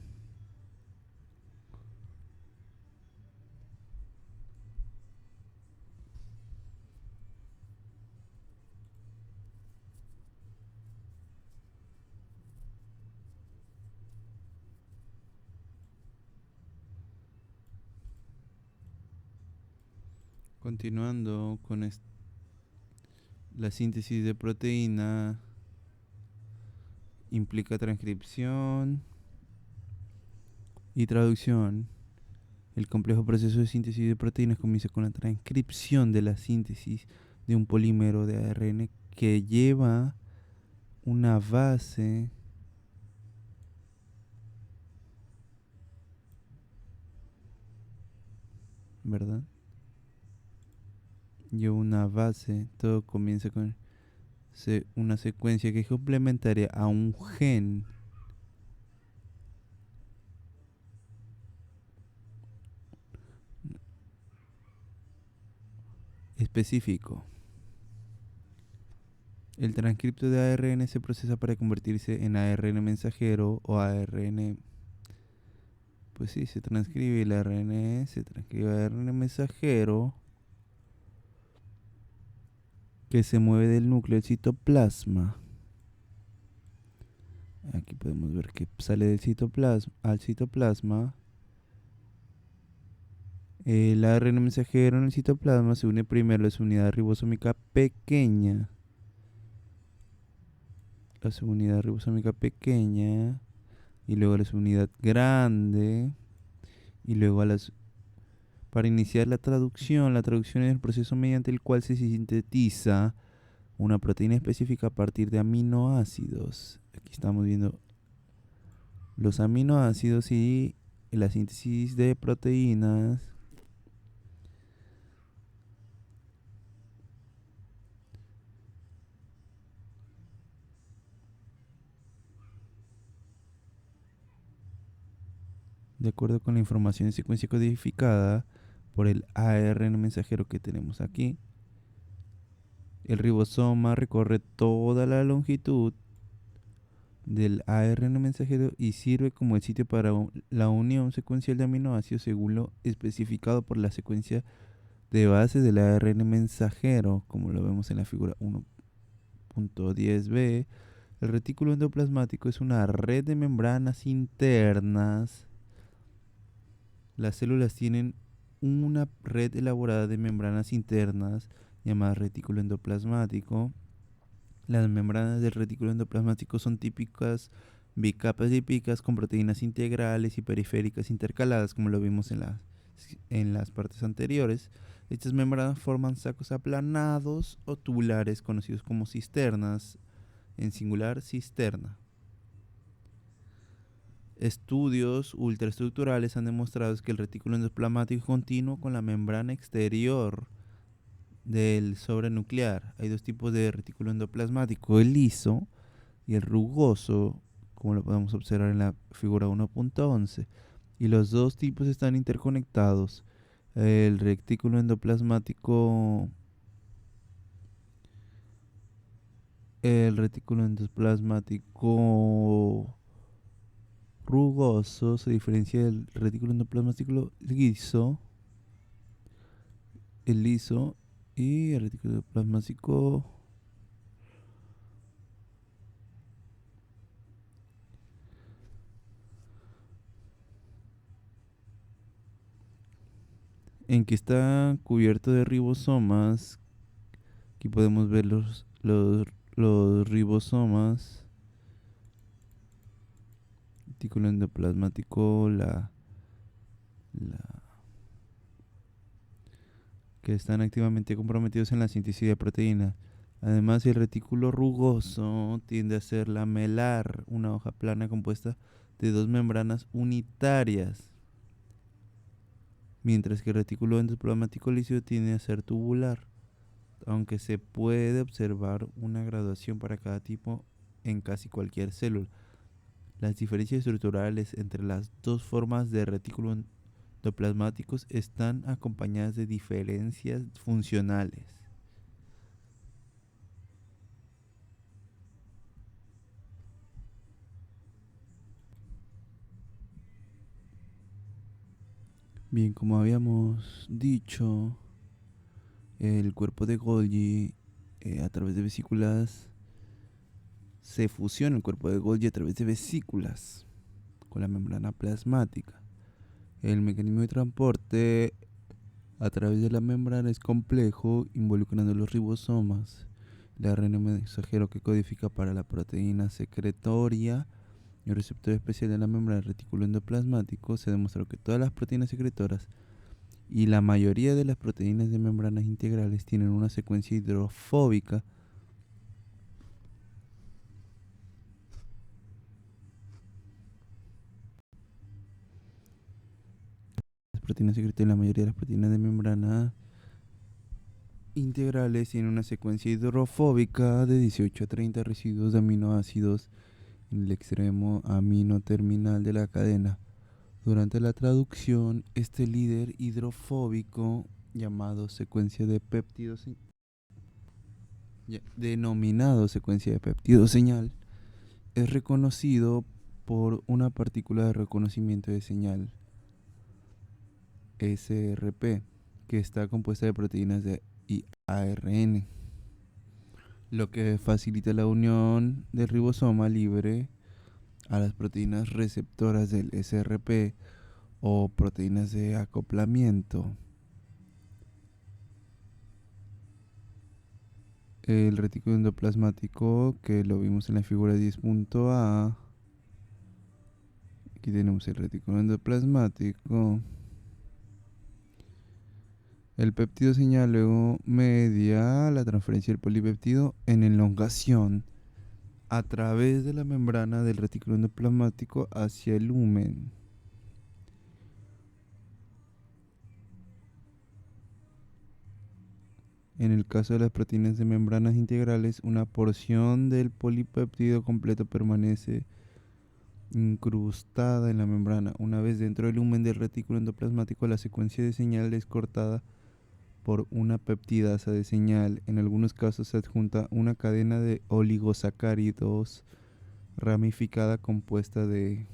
Continuando con la síntesis de proteína implica transcripción y traducción. El complejo proceso de síntesis de proteínas comienza con la transcripción de la síntesis de un polímero de ARN que lleva una base ¿verdad? Lleva una base, todo comienza con una secuencia que es complementaria a un gen específico. El transcripto de ARN se procesa para convertirse en ARN mensajero o ARN. Pues sí, se transcribe el ARN, se transcribe ARN mensajero que se mueve del núcleo del citoplasma. Aquí podemos ver que sale del citoplasma al citoplasma. El ARN mensajero en el citoplasma se une primero a su unidad ribosómica pequeña. La subunidad ribosómica pequeña. Y luego a la subunidad grande. Y luego para iniciar la traducción es el proceso mediante el cual se sintetiza una proteína específica a partir de aminoácidos. Aquí estamos viendo los aminoácidos y la síntesis de proteínas. De acuerdo con la información de secuencia codificada por el ARN mensajero que tenemos aquí, el ribosoma recorre toda la longitud del ARN mensajero y sirve como el sitio para la unión secuencial de aminoácidos según lo especificado por la secuencia de base del ARN mensajero, como lo vemos en la figura 1.10b. El retículo endoplasmático es una red de membranas internas. Las células tienen una red elaborada de membranas internas llamada retículo endoplasmático. Las membranas del retículo endoplasmático son típicas bicapas lipídicas con proteínas integrales y periféricas intercaladas, como lo vimos en las partes anteriores. Estas membranas forman sacos aplanados o tubulares conocidos como cisternas, en singular cisterna. Estudios ultraestructurales han demostrado que el retículo endoplasmático es continuo con la membrana exterior del sobrenuclear. Hay dos tipos de retículo endoplasmático, el liso y el rugoso, como lo podemos observar en la figura 1.11. Y los dos tipos están interconectados. El retículo endoplasmático rugoso se diferencia del retículo endoplasmático liso. El liso y el retículo endoplasmático en que está cubierto de ribosomas. Aquí podemos ver los ribosomas. Retículo endoplasmático, que están activamente comprometidos en la síntesis de proteínas. Además, el retículo rugoso tiende a ser lamelar, una hoja plana compuesta de dos membranas unitarias, mientras que el retículo endoplasmático líquido tiende a ser tubular, aunque se puede observar una graduación para cada tipo en casi cualquier célula. Las diferencias estructurales entre las dos formas de retículo endoplasmáticos están acompañadas de diferencias funcionales. Bien, como habíamos dicho, el cuerpo de Golgi a través de vesículas se fusiona el cuerpo de Golgi a través de vesículas con la membrana plasmática. El mecanismo de transporte a través de la membrana es complejo, involucrando los ribosomas, el ARN mensajero que codifica para la proteína secretoria y el receptor especial de la membrana del retículo endoplasmático. Se demostró que todas las proteínas secretoras y la mayoría de las proteínas de membranas integrales tienen una secuencia hidrofóbica proteínas secretas y la mayoría de las proteínas de membrana integrales tienen una secuencia hidrofóbica de 18 a 30 residuos de aminoácidos en el extremo amino terminal de la cadena. Durante la traducción, este líder hidrofóbico llamado secuencia de péptidos denominado secuencia de péptido señal es reconocido por una partícula de reconocimiento de señal SRP que está compuesta de proteínas de ARN, lo que facilita la unión del ribosoma libre a las proteínas receptoras del SRP o proteínas de acoplamiento. El retículo endoplasmático, que lo vimos en la figura 10.a. Aquí tenemos el retículo endoplasmático. El péptido señal luego media la transferencia del polipéptido en elongación a través de la membrana del retículo endoplasmático hacia el lumen. En el caso de las proteínas de membranas integrales, una porción del polipéptido completo permanece incrustada en la membrana. Una vez dentro del lumen del retículo endoplasmático, la secuencia de señal es cortada por una peptidasa de señal. En algunos casos se adjunta una cadena de oligosacáridos ramificada compuesta de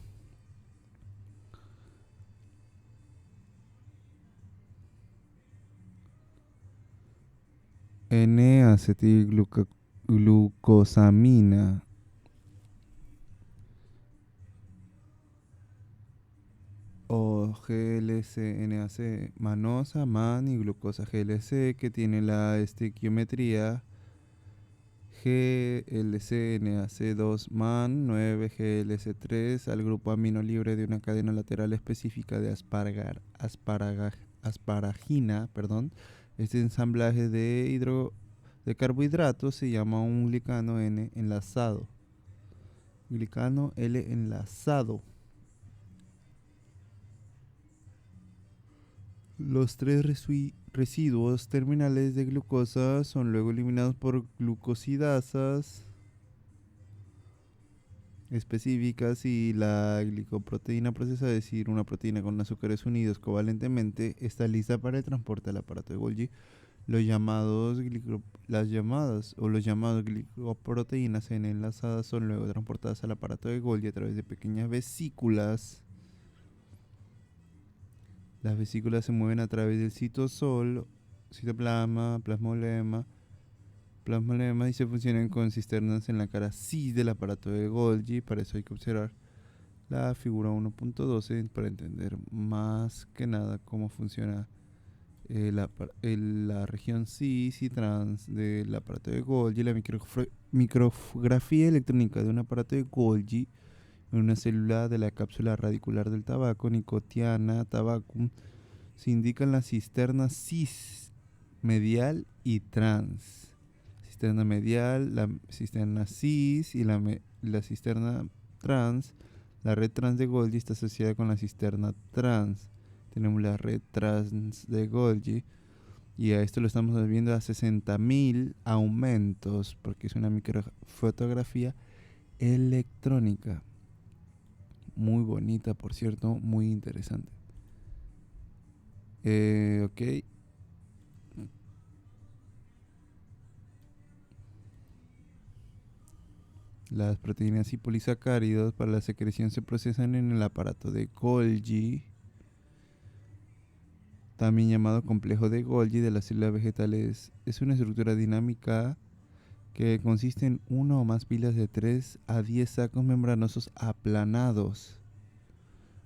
N-acetilglucosamina o GLC-NAC, manosa, man y glucosa GLC, que tiene la estequiometría GLC-NAC2 man 9 GLC3 al grupo amino libre de una cadena lateral específica de asparagina. Este ensamblaje de carbohidratos se llama un glicano N enlazado. Glicano L enlazado. Los tres residuos terminales de glucosa son luego eliminados por glucosidasas específicas y la glicoproteína procesada, es decir, una proteína con azúcares unidos covalentemente, está lista para el transporte al aparato de Golgi. Los llamados glicoproteínas N enlazadas son luego transportadas al aparato de Golgi a través de pequeñas vesículas. Las vesículas se mueven a través del citosol, citoplasma, plasmolema y se funcionan con cisternas en la cara cis del aparato de Golgi. Para eso hay que observar la figura 1.12 para entender más que nada cómo funciona la región cis y trans del aparato de Golgi. La micrografía electrónica de un aparato de Golgi en una célula de la cápsula radicular del tabaco, Nicotiana tabacum, se indican las cisternas cis, medial y trans. Cisterna medial, la cisterna cis y la cisterna trans La red trans de Golgi está asociada con la cisterna trans. Tenemos la red trans de Golgi. Y a esto lo estamos viendo a 60.000 aumentos, porque es una microfotografía electrónica. Muy bonita, por cierto, muy interesante. Ok. Las proteínas y polisacáridos para la secreción se procesan en el aparato de Golgi, también llamado complejo de Golgi de las células vegetales. Es una estructura dinámica que consiste en una o más pilas de 3 a 10 sacos membranosos aplanados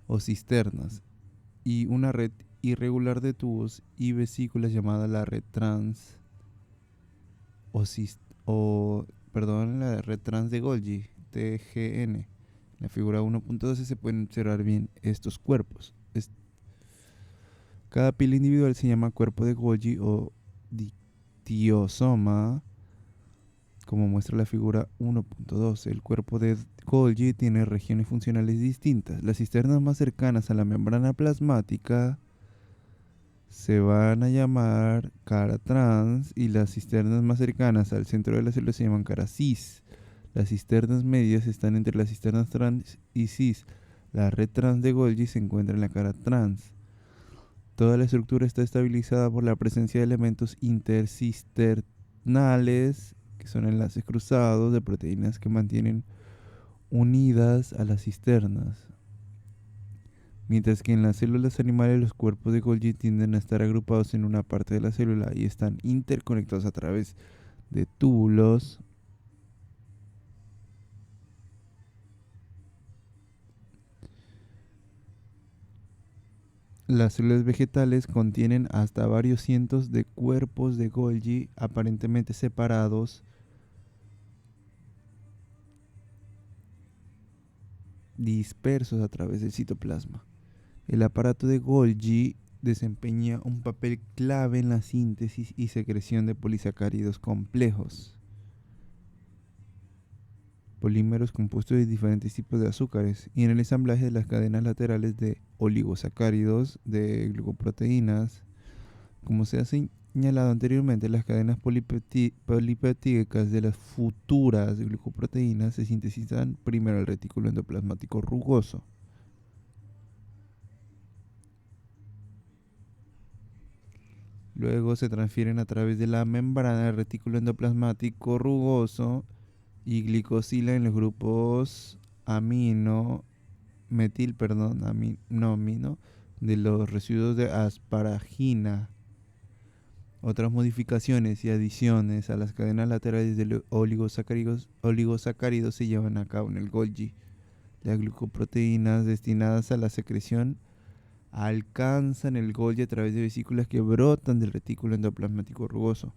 o cisternas y una red irregular de tubos y vesículas llamada la red trans la red trans de Golgi, TGN. En la figura 1.12 se pueden observar bien estos cuerpos. Cada pila individual se llama cuerpo de Golgi o dictiosoma, como muestra la figura 1.12. El cuerpo de Golgi tiene regiones funcionales distintas. Las cisternas más cercanas a la membrana plasmática se van a llamar cara trans y las cisternas más cercanas al centro de la célula se llaman cara cis. Las cisternas medias están entre las cisternas trans y cis. La red trans de Golgi se encuentra en la cara trans. Toda la estructura está estabilizada por la presencia de elementos intercisternales, que son enlaces cruzados de proteínas que mantienen unidas a las cisternas. Mientras que en las células animales los cuerpos de Golgi tienden a estar agrupados en una parte de la célula y están interconectados a través de túbulos. Las células vegetales contienen hasta varios cientos de cuerpos de Golgi aparentemente separados, dispersos a través del citoplasma. El aparato de Golgi desempeña un papel clave en la síntesis y secreción de polisacáridos complejos, polímeros compuestos de diferentes tipos de azúcares, y en el ensamblaje de las cadenas laterales de oligosacáridos de glucoproteínas. Como se ha señalado anteriormente, las cadenas polipeptídicas de las futuras glucoproteínas se sintetizan primero al retículo endoplasmático rugoso. Luego se transfieren a través de la membrana del retículo endoplasmático rugoso y glicosilan en los grupos amino de los residuos de asparagina. Otras modificaciones y adiciones a las cadenas laterales de los oligosacáridos se llevan a cabo en el Golgi. Las glucoproteínas destinadas a la secreción alcanzan el Golgi a través de vesículas que brotan del retículo endoplasmático rugoso.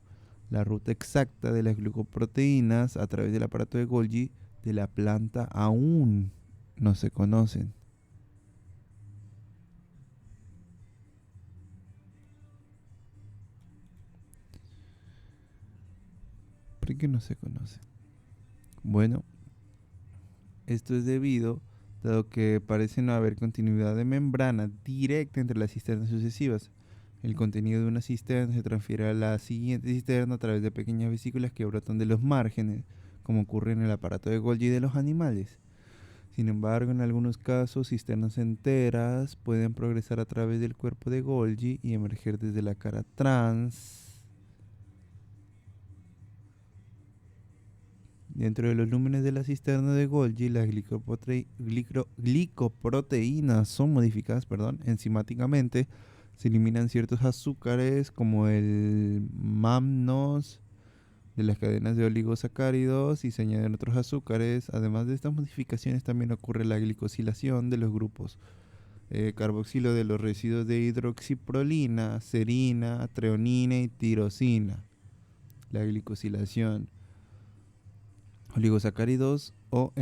La ruta exacta de las glucoproteínas a través del aparato de Golgi de la planta aún no se conocen. ¿Por qué no se conocen? Bueno, esto es debido, dado que parece no haber continuidad de membrana directa entre las cisternas sucesivas. El contenido de una cisterna se transfiere a la siguiente cisterna a través de pequeñas vesículas que brotan de los márgenes, como ocurre en el aparato de Golgi de los animales. Sin embargo, en algunos casos, cisternas enteras pueden progresar a través del cuerpo de Golgi y emerger desde la cara trans. Dentro de los lúmenes de la cisterna de Golgi, las glicoproteínas son modificadas enzimáticamente. Se eliminan ciertos azúcares como el mannose de las cadenas de oligosacáridos y se añaden otros azúcares. Además de estas modificaciones también ocurre la glicosilación de los grupos carboxilo de los residuos de hidroxiprolina, serina, treonina y tirosina. La glicosilación. Oligosacáridos o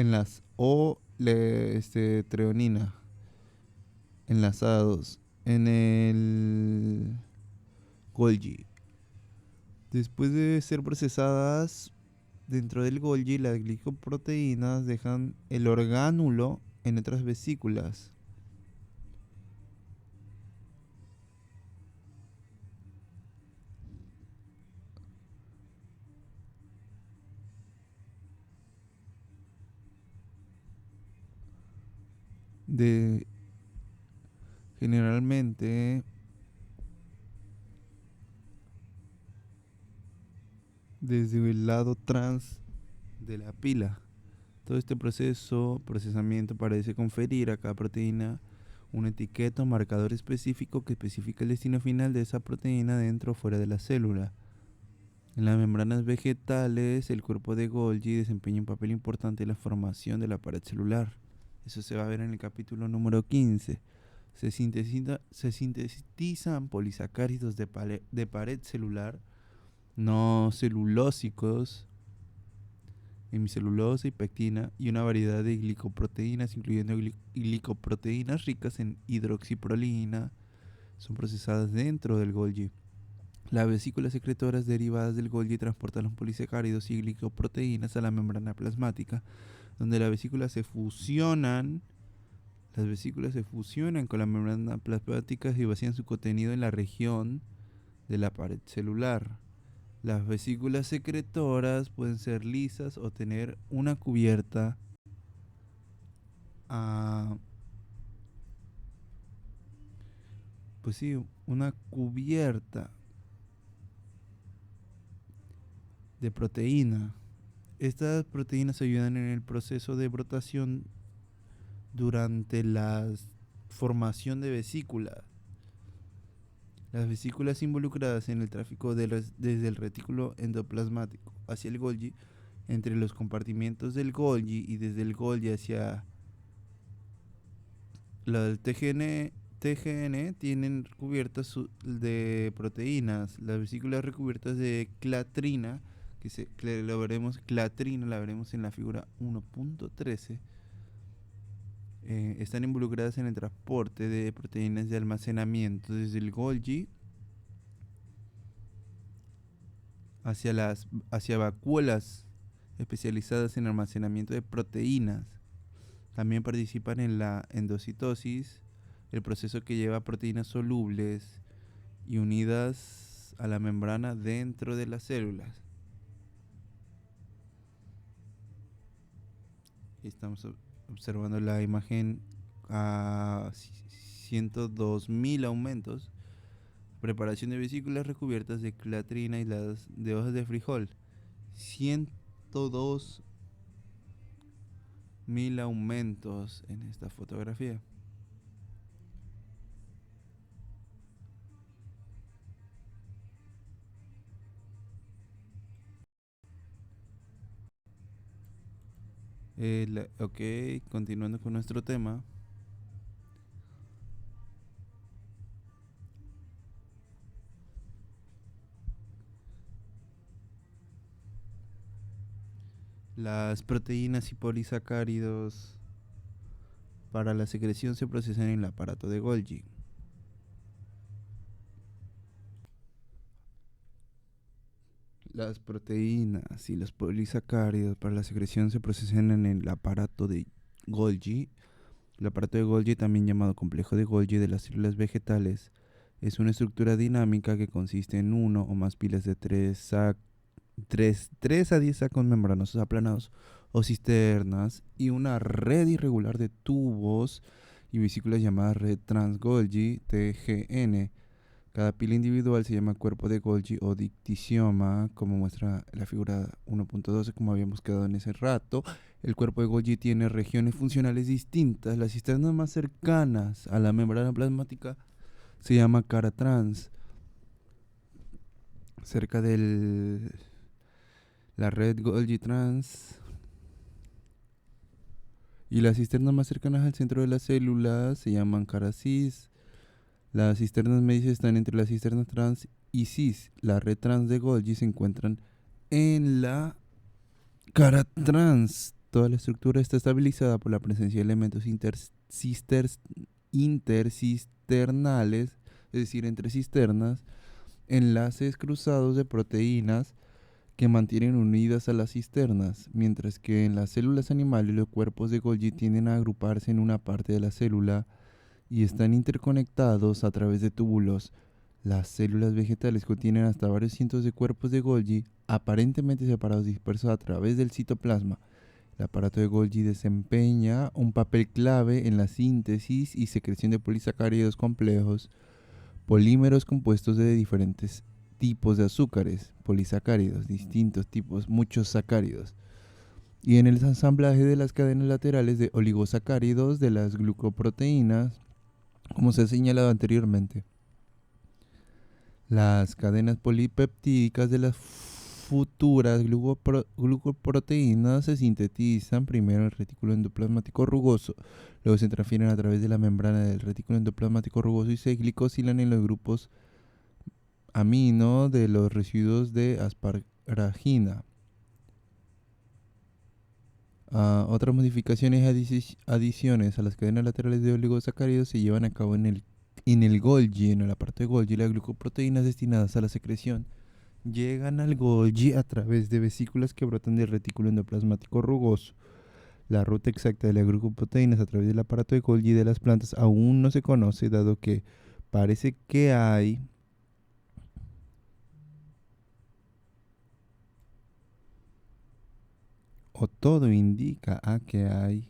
treonina enlazados en el Golgi. Después de ser procesadas dentro del Golgi, las glicoproteínas dejan el orgánulo en otras vesículas. De generalmente desde el lado trans de la pila. Todo este procesamiento parece conferir a cada proteína una etiqueta o marcador específico que especifica el destino final de esa proteína dentro o fuera de la célula. En las membranas vegetales, el cuerpo de Golgi desempeña un papel importante en la formación de la pared celular. Eso se va a ver en el capítulo número 15. Se sintetizan polisacáridos de pared celular no celulósicos, hemicelulosa y pectina, y una variedad de glicoproteínas, incluyendo glicoproteínas ricas en hidroxiprolina, son procesadas dentro del Golgi. Las vesículas secretoras derivadas del Golgi transportan los polisacáridos y glicoproteínas a la membrana plasmática, donde las vesículas se fusionan con la membrana plasmática y vacían su contenido en la región de la pared celular. Las vesículas secretoras pueden ser lisas o tener una cubierta una cubierta de proteína. Estas proteínas ayudan en el proceso de brotación durante la formación de vesículas. Las vesículas involucradas en el tráfico desde el retículo endoplasmático hacia el Golgi, entre los compartimentos del Golgi y desde el Golgi hacia la del TGN tienen cubiertas de proteínas. Las vesículas recubiertas de clatrina, clatrina la veremos en la figura 1.13, están involucradas en el transporte de proteínas de almacenamiento desde el Golgi hacia vacuolas especializadas en almacenamiento de proteínas. También participan en la endocitosis, el proceso que lleva proteínas solubles y unidas a la membrana dentro de las células. Estamos observando la imagen a 102.000 aumentos. Preparación de vesículas recubiertas de clatrina y las de hojas de frijol. 102.000 aumentos en esta fotografía. Ok, continuando con nuestro tema. Las proteínas y polisacáridos para la secreción se procesan en el aparato de Golgi. Las proteínas y los polisacáridos para la secreción se procesan en el aparato de Golgi. El aparato de Golgi, también llamado complejo de Golgi de las células vegetales, es una estructura dinámica que consiste en uno o más pilas de 3 a 10 sacos membranosos aplanados o cisternas y una red irregular de tubos y vesículas llamada red trans-Golgi, TGN. Cada pila individual se llama cuerpo de Golgi o dicticioma, como muestra la figura 1.12, como habíamos quedado en ese rato. El cuerpo de Golgi tiene regiones funcionales distintas. Las cisternas más cercanas a la membrana plasmática se llama cara trans. Cerca de la red Golgi trans. Y las cisternas más cercanas al centro de la célula se llaman cara cis. Las cisternas medias están entre las cisternas trans y cis. La red trans de Golgi se encuentran en la cara trans. Toda la estructura está estabilizada por la presencia de elementos intercisternales, es decir, entre cisternas, enlaces cruzados de proteínas que mantienen unidas a las cisternas, mientras que en las células animales los cuerpos de Golgi tienden a agruparse en una parte de la célula y están interconectados a través de túbulos. Las células vegetales contienen hasta varios cientos de cuerpos de Golgi, aparentemente separados y dispersos a través del citoplasma. El aparato de Golgi desempeña un papel clave en la síntesis y secreción de polisacáridos complejos, polímeros compuestos de diferentes tipos de azúcares, polisacáridos, distintos tipos, muchos sacáridos, y en el ensamblaje de las cadenas laterales de oligosacáridos de las glucoproteínas, como se ha señalado anteriormente. Las cadenas polipeptídicas de las futuras glucoproteínas se sintetizan primero en el retículo endoplasmático rugoso, luego se transfieren a través de la membrana del retículo endoplasmático rugoso y se glicosilan en los grupos amino de los residuos de asparagina. Otras modificaciones y adiciones a las cadenas laterales de oligosacáridos se llevan a cabo en el Golgi, en el aparato de Golgi. Las glucoproteínas destinadas a la secreción llegan al Golgi a través de vesículas que brotan del retículo endoplasmático rugoso. La ruta exacta de las glucoproteínas a través del aparato de Golgi de las plantas aún no se conoce, dado que parece que hay o todo indica a que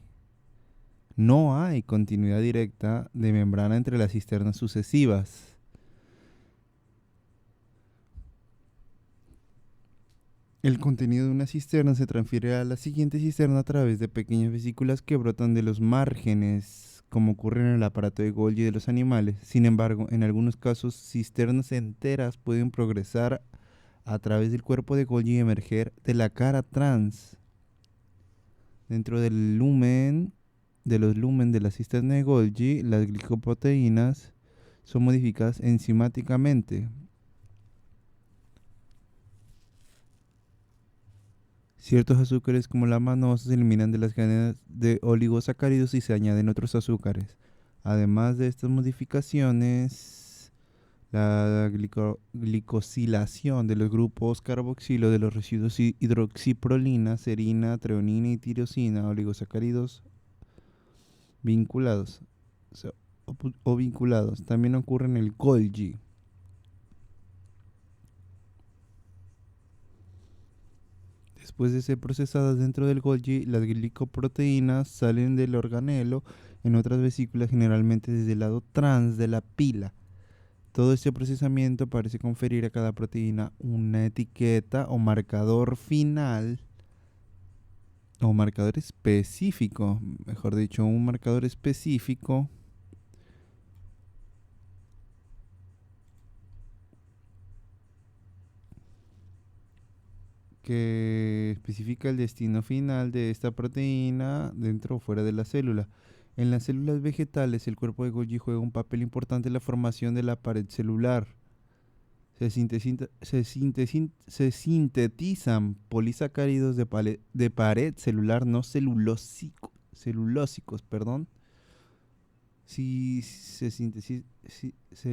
no hay continuidad directa de membrana entre las cisternas sucesivas. El contenido de una cisterna se transfiere a la siguiente cisterna a través de pequeñas vesículas que brotan de los márgenes, como ocurre en el aparato de Golgi de los animales. Sin embargo, en algunos casos, cisternas enteras pueden progresar a través del cuerpo de Golgi y emerger de la cara trans. Dentro del lumen de la cisterna de Golgi, las glicoproteínas son modificadas enzimáticamente. Ciertos azúcares como la manosa se eliminan de las cadenas de oligosacáridos y se añaden otros azúcares. Además de estas modificaciones, la glicosilación de los grupos carboxilo de los residuos hidroxiprolina, serina, treonina y tirosina, oligosacáridos vinculados o vinculados, también ocurre en el Golgi. Después de ser procesadas dentro del Golgi, las glicoproteínas salen del organelo en otras vesículas, generalmente desde el lado trans de la pila. Todo este procesamiento parece conferir a cada proteína una etiqueta o marcador final, o marcador específico, mejor dicho, un marcador específico que especifica el destino final de esta proteína dentro o fuera de la célula. En las células vegetales, el cuerpo de Golgi juega un papel importante en la formación de la pared celular. Se sintetizan polisacáridos de pared celular no celulósicos, perdón. Se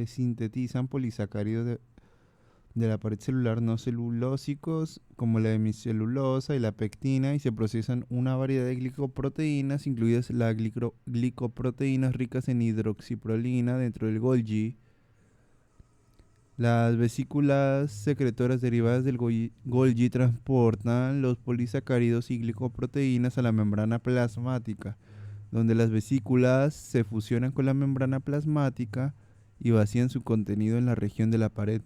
sintetizan polisacáridos de la pared celular no celulósicos como la hemicelulosa y la pectina, y se procesan una variedad de glicoproteínas, incluidas las glicoproteínas ricas en hidroxiprolina dentro del Golgi. Las vesículas secretoras derivadas del Golgi transportan los polisacáridos y glicoproteínas a la membrana plasmática, donde las vesículas se fusionan con la membrana plasmática y vacían su contenido en la región de la pared.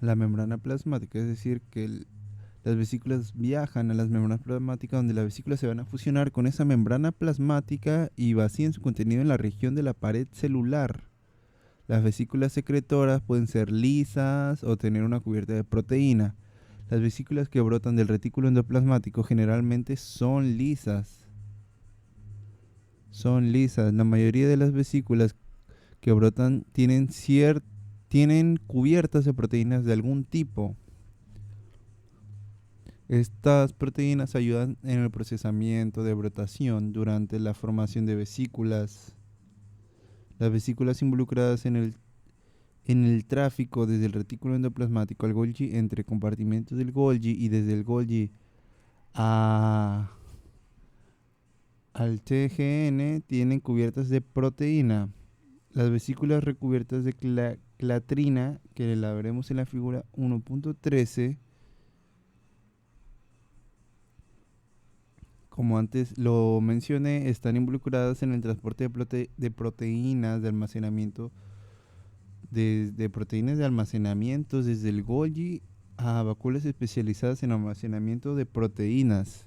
La membrana plasmática, es decir, que las vesículas viajan a las membranas plasmáticas, donde las vesículas se van a fusionar con esa membrana plasmática y vacían su contenido en la región de la pared celular. Las vesículas secretoras pueden ser lisas o tener una cubierta de proteína. Las vesículas que brotan del retículo endoplasmático generalmente son lisas. La mayoría de las vesículas que brotan tienen cubiertas de proteínas de algún tipo. Estas proteínas ayudan en el procesamiento de brotación durante la formación de vesículas. Las vesículas involucradas en en el tráfico desde el retículo endoplasmático al Golgi, entre compartimentos del Golgi y desde el Golgi a, al TGN tienen cubiertas de proteína. Las vesículas recubiertas de clatrina, que la veremos en la figura 1.13, como antes lo mencioné, están involucradas en el transporte de proteínas de almacenamiento, de proteínas de almacenamiento desde el Golgi a vacuolas especializadas en almacenamiento de proteínas.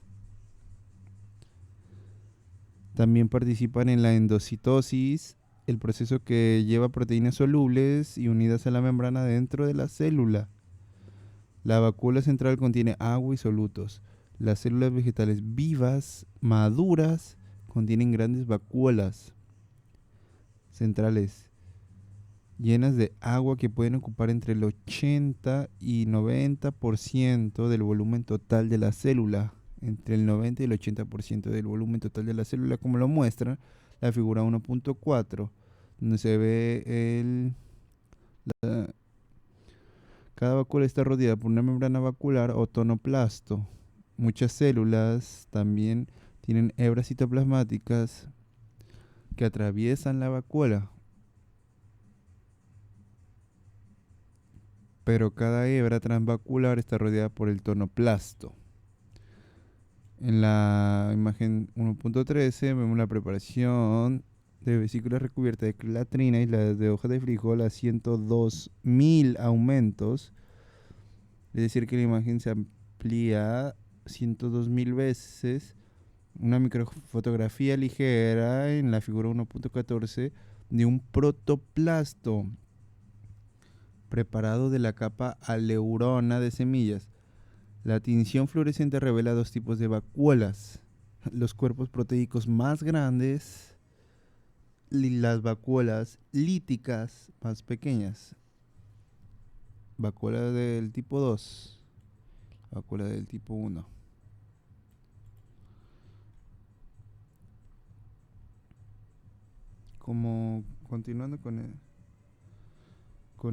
También participan en la endocitosis, el proceso que lleva proteínas solubles y unidas a la membrana dentro de la célula. La vacuola central contiene agua y solutos. Las células vegetales vivas, maduras, contienen grandes vacuolas centrales llenas de agua que pueden ocupar entre el 80 y 90% del volumen total de la célula. Entre el 90 y el 80% del volumen total de la célula, como lo muestra la figura 1.4, donde se ve la- cada vacuola está rodeada por una membrana vacular o tonoplasto. Muchas células también tienen hebras citoplasmáticas que atraviesan la vacuola, pero cada hebra transvacular está rodeada por el tonoplasto. En la imagen 1.13 vemos la preparación de vesículas recubiertas de clatrina y las de hoja de frijol a 102.000 aumentos. Es decir, que la imagen se amplía 102.000 veces. Una microfotografía ligera en la figura 1.14 de un protoplasto preparado de la capa aleurona de semillas. La tinción fluorescente revela dos tipos de vacuolas: los cuerpos proteicos más grandes y las vacuolas líticas más pequeñas. Vacuola del tipo 2, vacuola del tipo 1. Como continuando con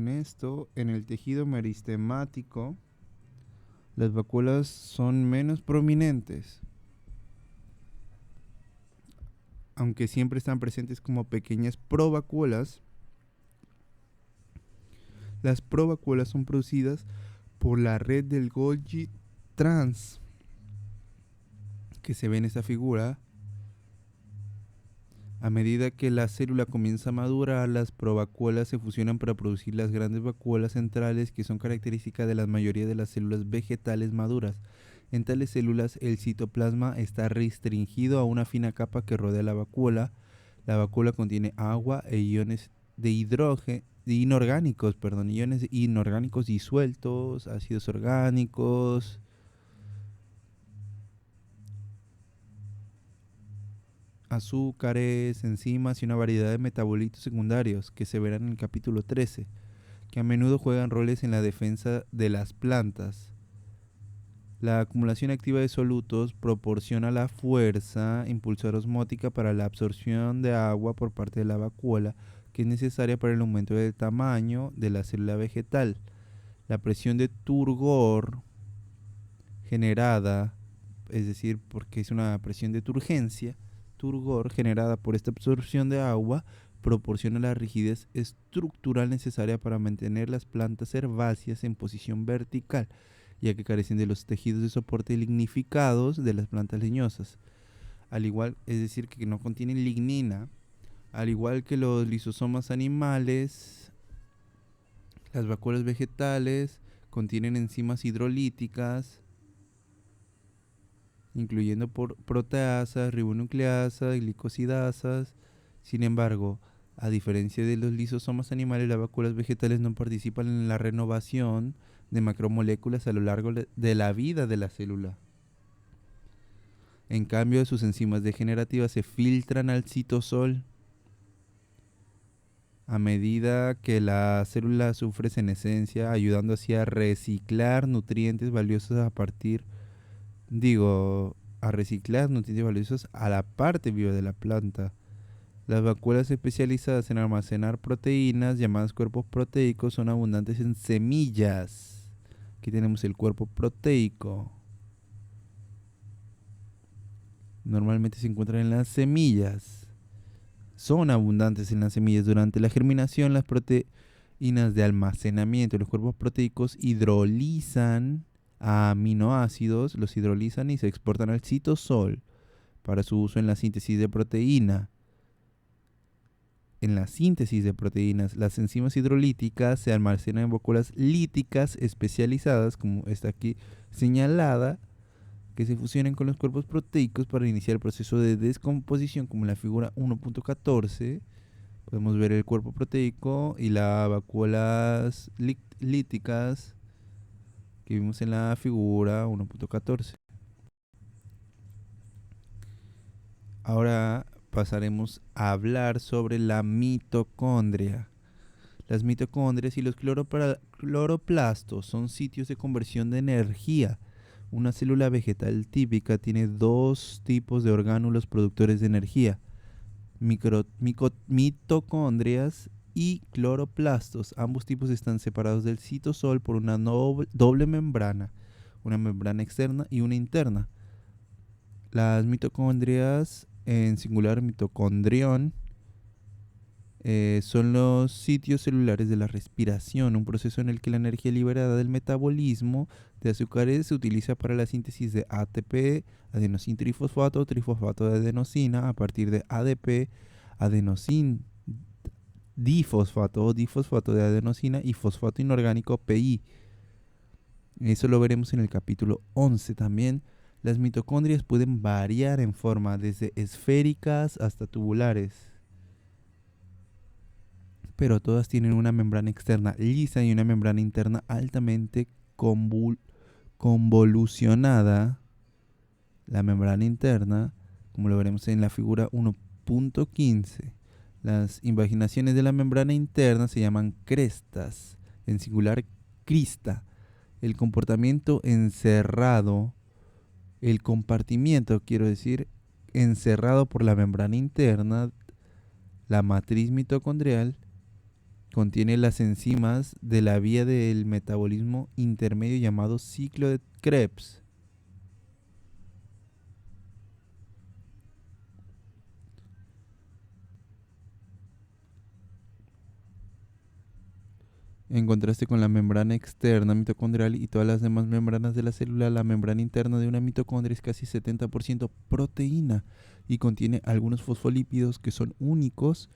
esto, en el tejido meristemático, las vacuolas son menos prominentes, aunque siempre están presentes como pequeñas provacuolas. Las provacuolas son producidas por la red del Golgi trans, que se ve en esta figura. A medida que la célula comienza a madurar, las provacuolas se fusionan para producir las grandes vacuolas centrales, que son características de la mayoría de las células vegetales maduras. En tales células, el citoplasma está restringido a una fina capa que rodea la vacuola. La vacuola contiene agua e iones de iones inorgánicos disueltos, ácidos orgánicos, azúcares, enzimas y una variedad de metabolitos secundarios que se verán en el capítulo 13, que a menudo juegan roles en la defensa de las plantas. La acumulación activa de solutos proporciona la fuerza impulsora osmótica para la absorción de agua por parte de la vacuola, que es necesaria para el aumento del tamaño de la célula vegetal. La presión de turgor generada, es decir, porque es una presión de turgencia, turgor generada por esta absorción de agua, proporciona la rigidez estructural necesaria para mantener las plantas herbáceas en posición vertical, ya que carecen de los tejidos de soporte lignificados de las plantas leñosas. Al igual, es decir, que no contienen lignina, al igual que los lisosomas animales, las vacuolas vegetales contienen enzimas hidrolíticas, incluyendo por proteasas, ribonucleasas, glicosidasas. Sin embargo, a diferencia de los lisosomas animales, las vacuolas vegetales no participan en la renovación de macromoléculas a lo largo de la vida de la célula. En cambio, sus enzimas degenerativas se filtran al citosol a medida que la célula sufre senescencia, ayudando así a reciclar nutrientes valiosos a reciclar nutrientes valiosos a la parte viva de la planta. Las vacuolas especializadas en almacenar proteínas, llamadas cuerpos proteicos, son abundantes en semillas. Aquí tenemos el cuerpo proteico. Normalmente se encuentran en las semillas. Son abundantes en las semillas. Durante la germinación, las proteínas de almacenamiento de los cuerpos proteicos hidrolizan a aminoácidos, los hidrolizan y se exportan al citosol para su uso en la síntesis de proteína. En la síntesis de proteínas, las enzimas hidrolíticas se almacenan en vacuolas líticas especializadas, como está aquí señalada, que se fusionan con los cuerpos proteicos para iniciar el proceso de descomposición, como en la figura 1.14. Podemos ver el cuerpo proteico y las vacuolas líticas que vimos en la figura 1.14. Ahora pasaremos a hablar sobre la mitocondria. Las mitocondrias y los cloroplastos son sitios de conversión de energía. Una célula vegetal típica tiene dos tipos de orgánulos productores de energía: mitocondrias y cloroplastos. Ambos tipos están separados del citosol por una doble membrana, una membrana externa y una interna. Las mitocondrias, en singular mitocondrión, son los sitios celulares de la respiración, un proceso en el que la energía liberada del metabolismo de azúcares se utiliza para la síntesis de ATP, adenosín trifosfato, trifosfato de adenosina, a partir de ADP, adenosín difosfato, difosfato de adenosina y fosfato inorgánico PI. Eso lo veremos en el capítulo 11 también. Las mitocondrias pueden variar en forma, desde esféricas hasta tubulares, pero todas tienen una membrana externa lisa y una membrana interna altamente convolucionada. La membrana interna, como lo veremos en la figura 1.15. Las invaginaciones de la membrana interna se llaman crestas, en singular crista. El compartimiento, quiero decir, encerrado por la membrana interna, la matriz mitocondrial, contiene las enzimas de la vía del metabolismo intermedio llamado ciclo de Krebs. En contraste con la membrana externa mitocondrial y todas las demás membranas de la célula, la membrana interna de una mitocondria es casi 70% proteína y contiene algunos fosfolípidos que son únicos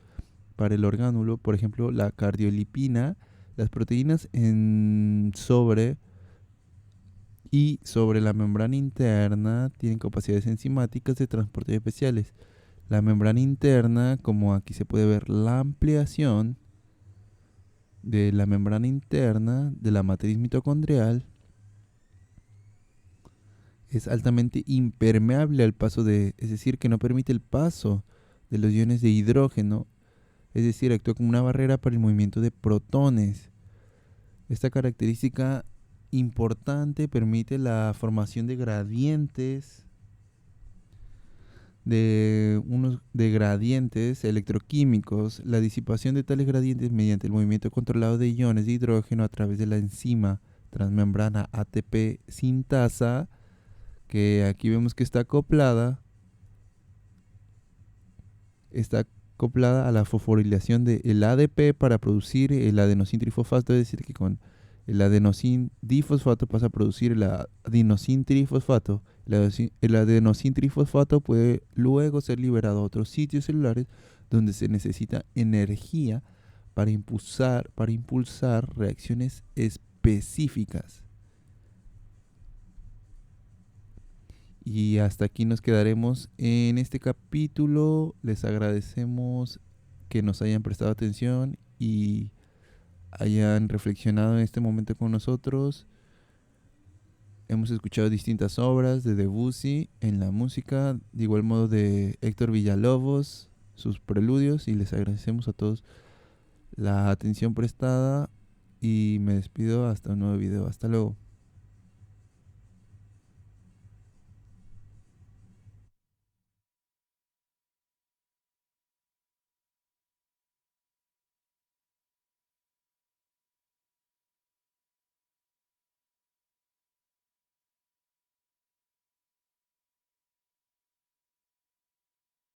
para el orgánulo, por ejemplo, la cardiolipina. Las proteínas sobre la membrana interna tienen capacidades enzimáticas de transporte especiales. La membrana interna, como aquí se puede ver la ampliación de la membrana interna de la matriz mitocondrial, es altamente impermeable al paso es decir, que no permite el paso de los iones de hidrógeno, es decir, actúa como una barrera para el movimiento de protones. Esta característica importante permite la formación de gradientes de gradientes electroquímicos, la disipación de tales gradientes mediante el movimiento controlado de iones de hidrógeno a través de la enzima transmembrana ATP sintasa, que aquí vemos que está acoplada a la fosforilación del ADP para producir el adenosín trifosfato, es decir, que con el adenosín difosfato pasa a producir el adenosín trifosfato. El adenosín trifosfato puede luego ser liberado a otros sitios celulares donde se necesita energía para impulsar reacciones específicas. Y hasta aquí nos quedaremos en este capítulo. Les agradecemos que nos hayan prestado atención y hayan reflexionado en este momento con nosotros. Hemos escuchado distintas obras de Debussy en la música, de igual modo de Héctor Villalobos, sus preludios, y les agradecemos a todos la atención prestada y me despido hasta un nuevo video. Hasta luego.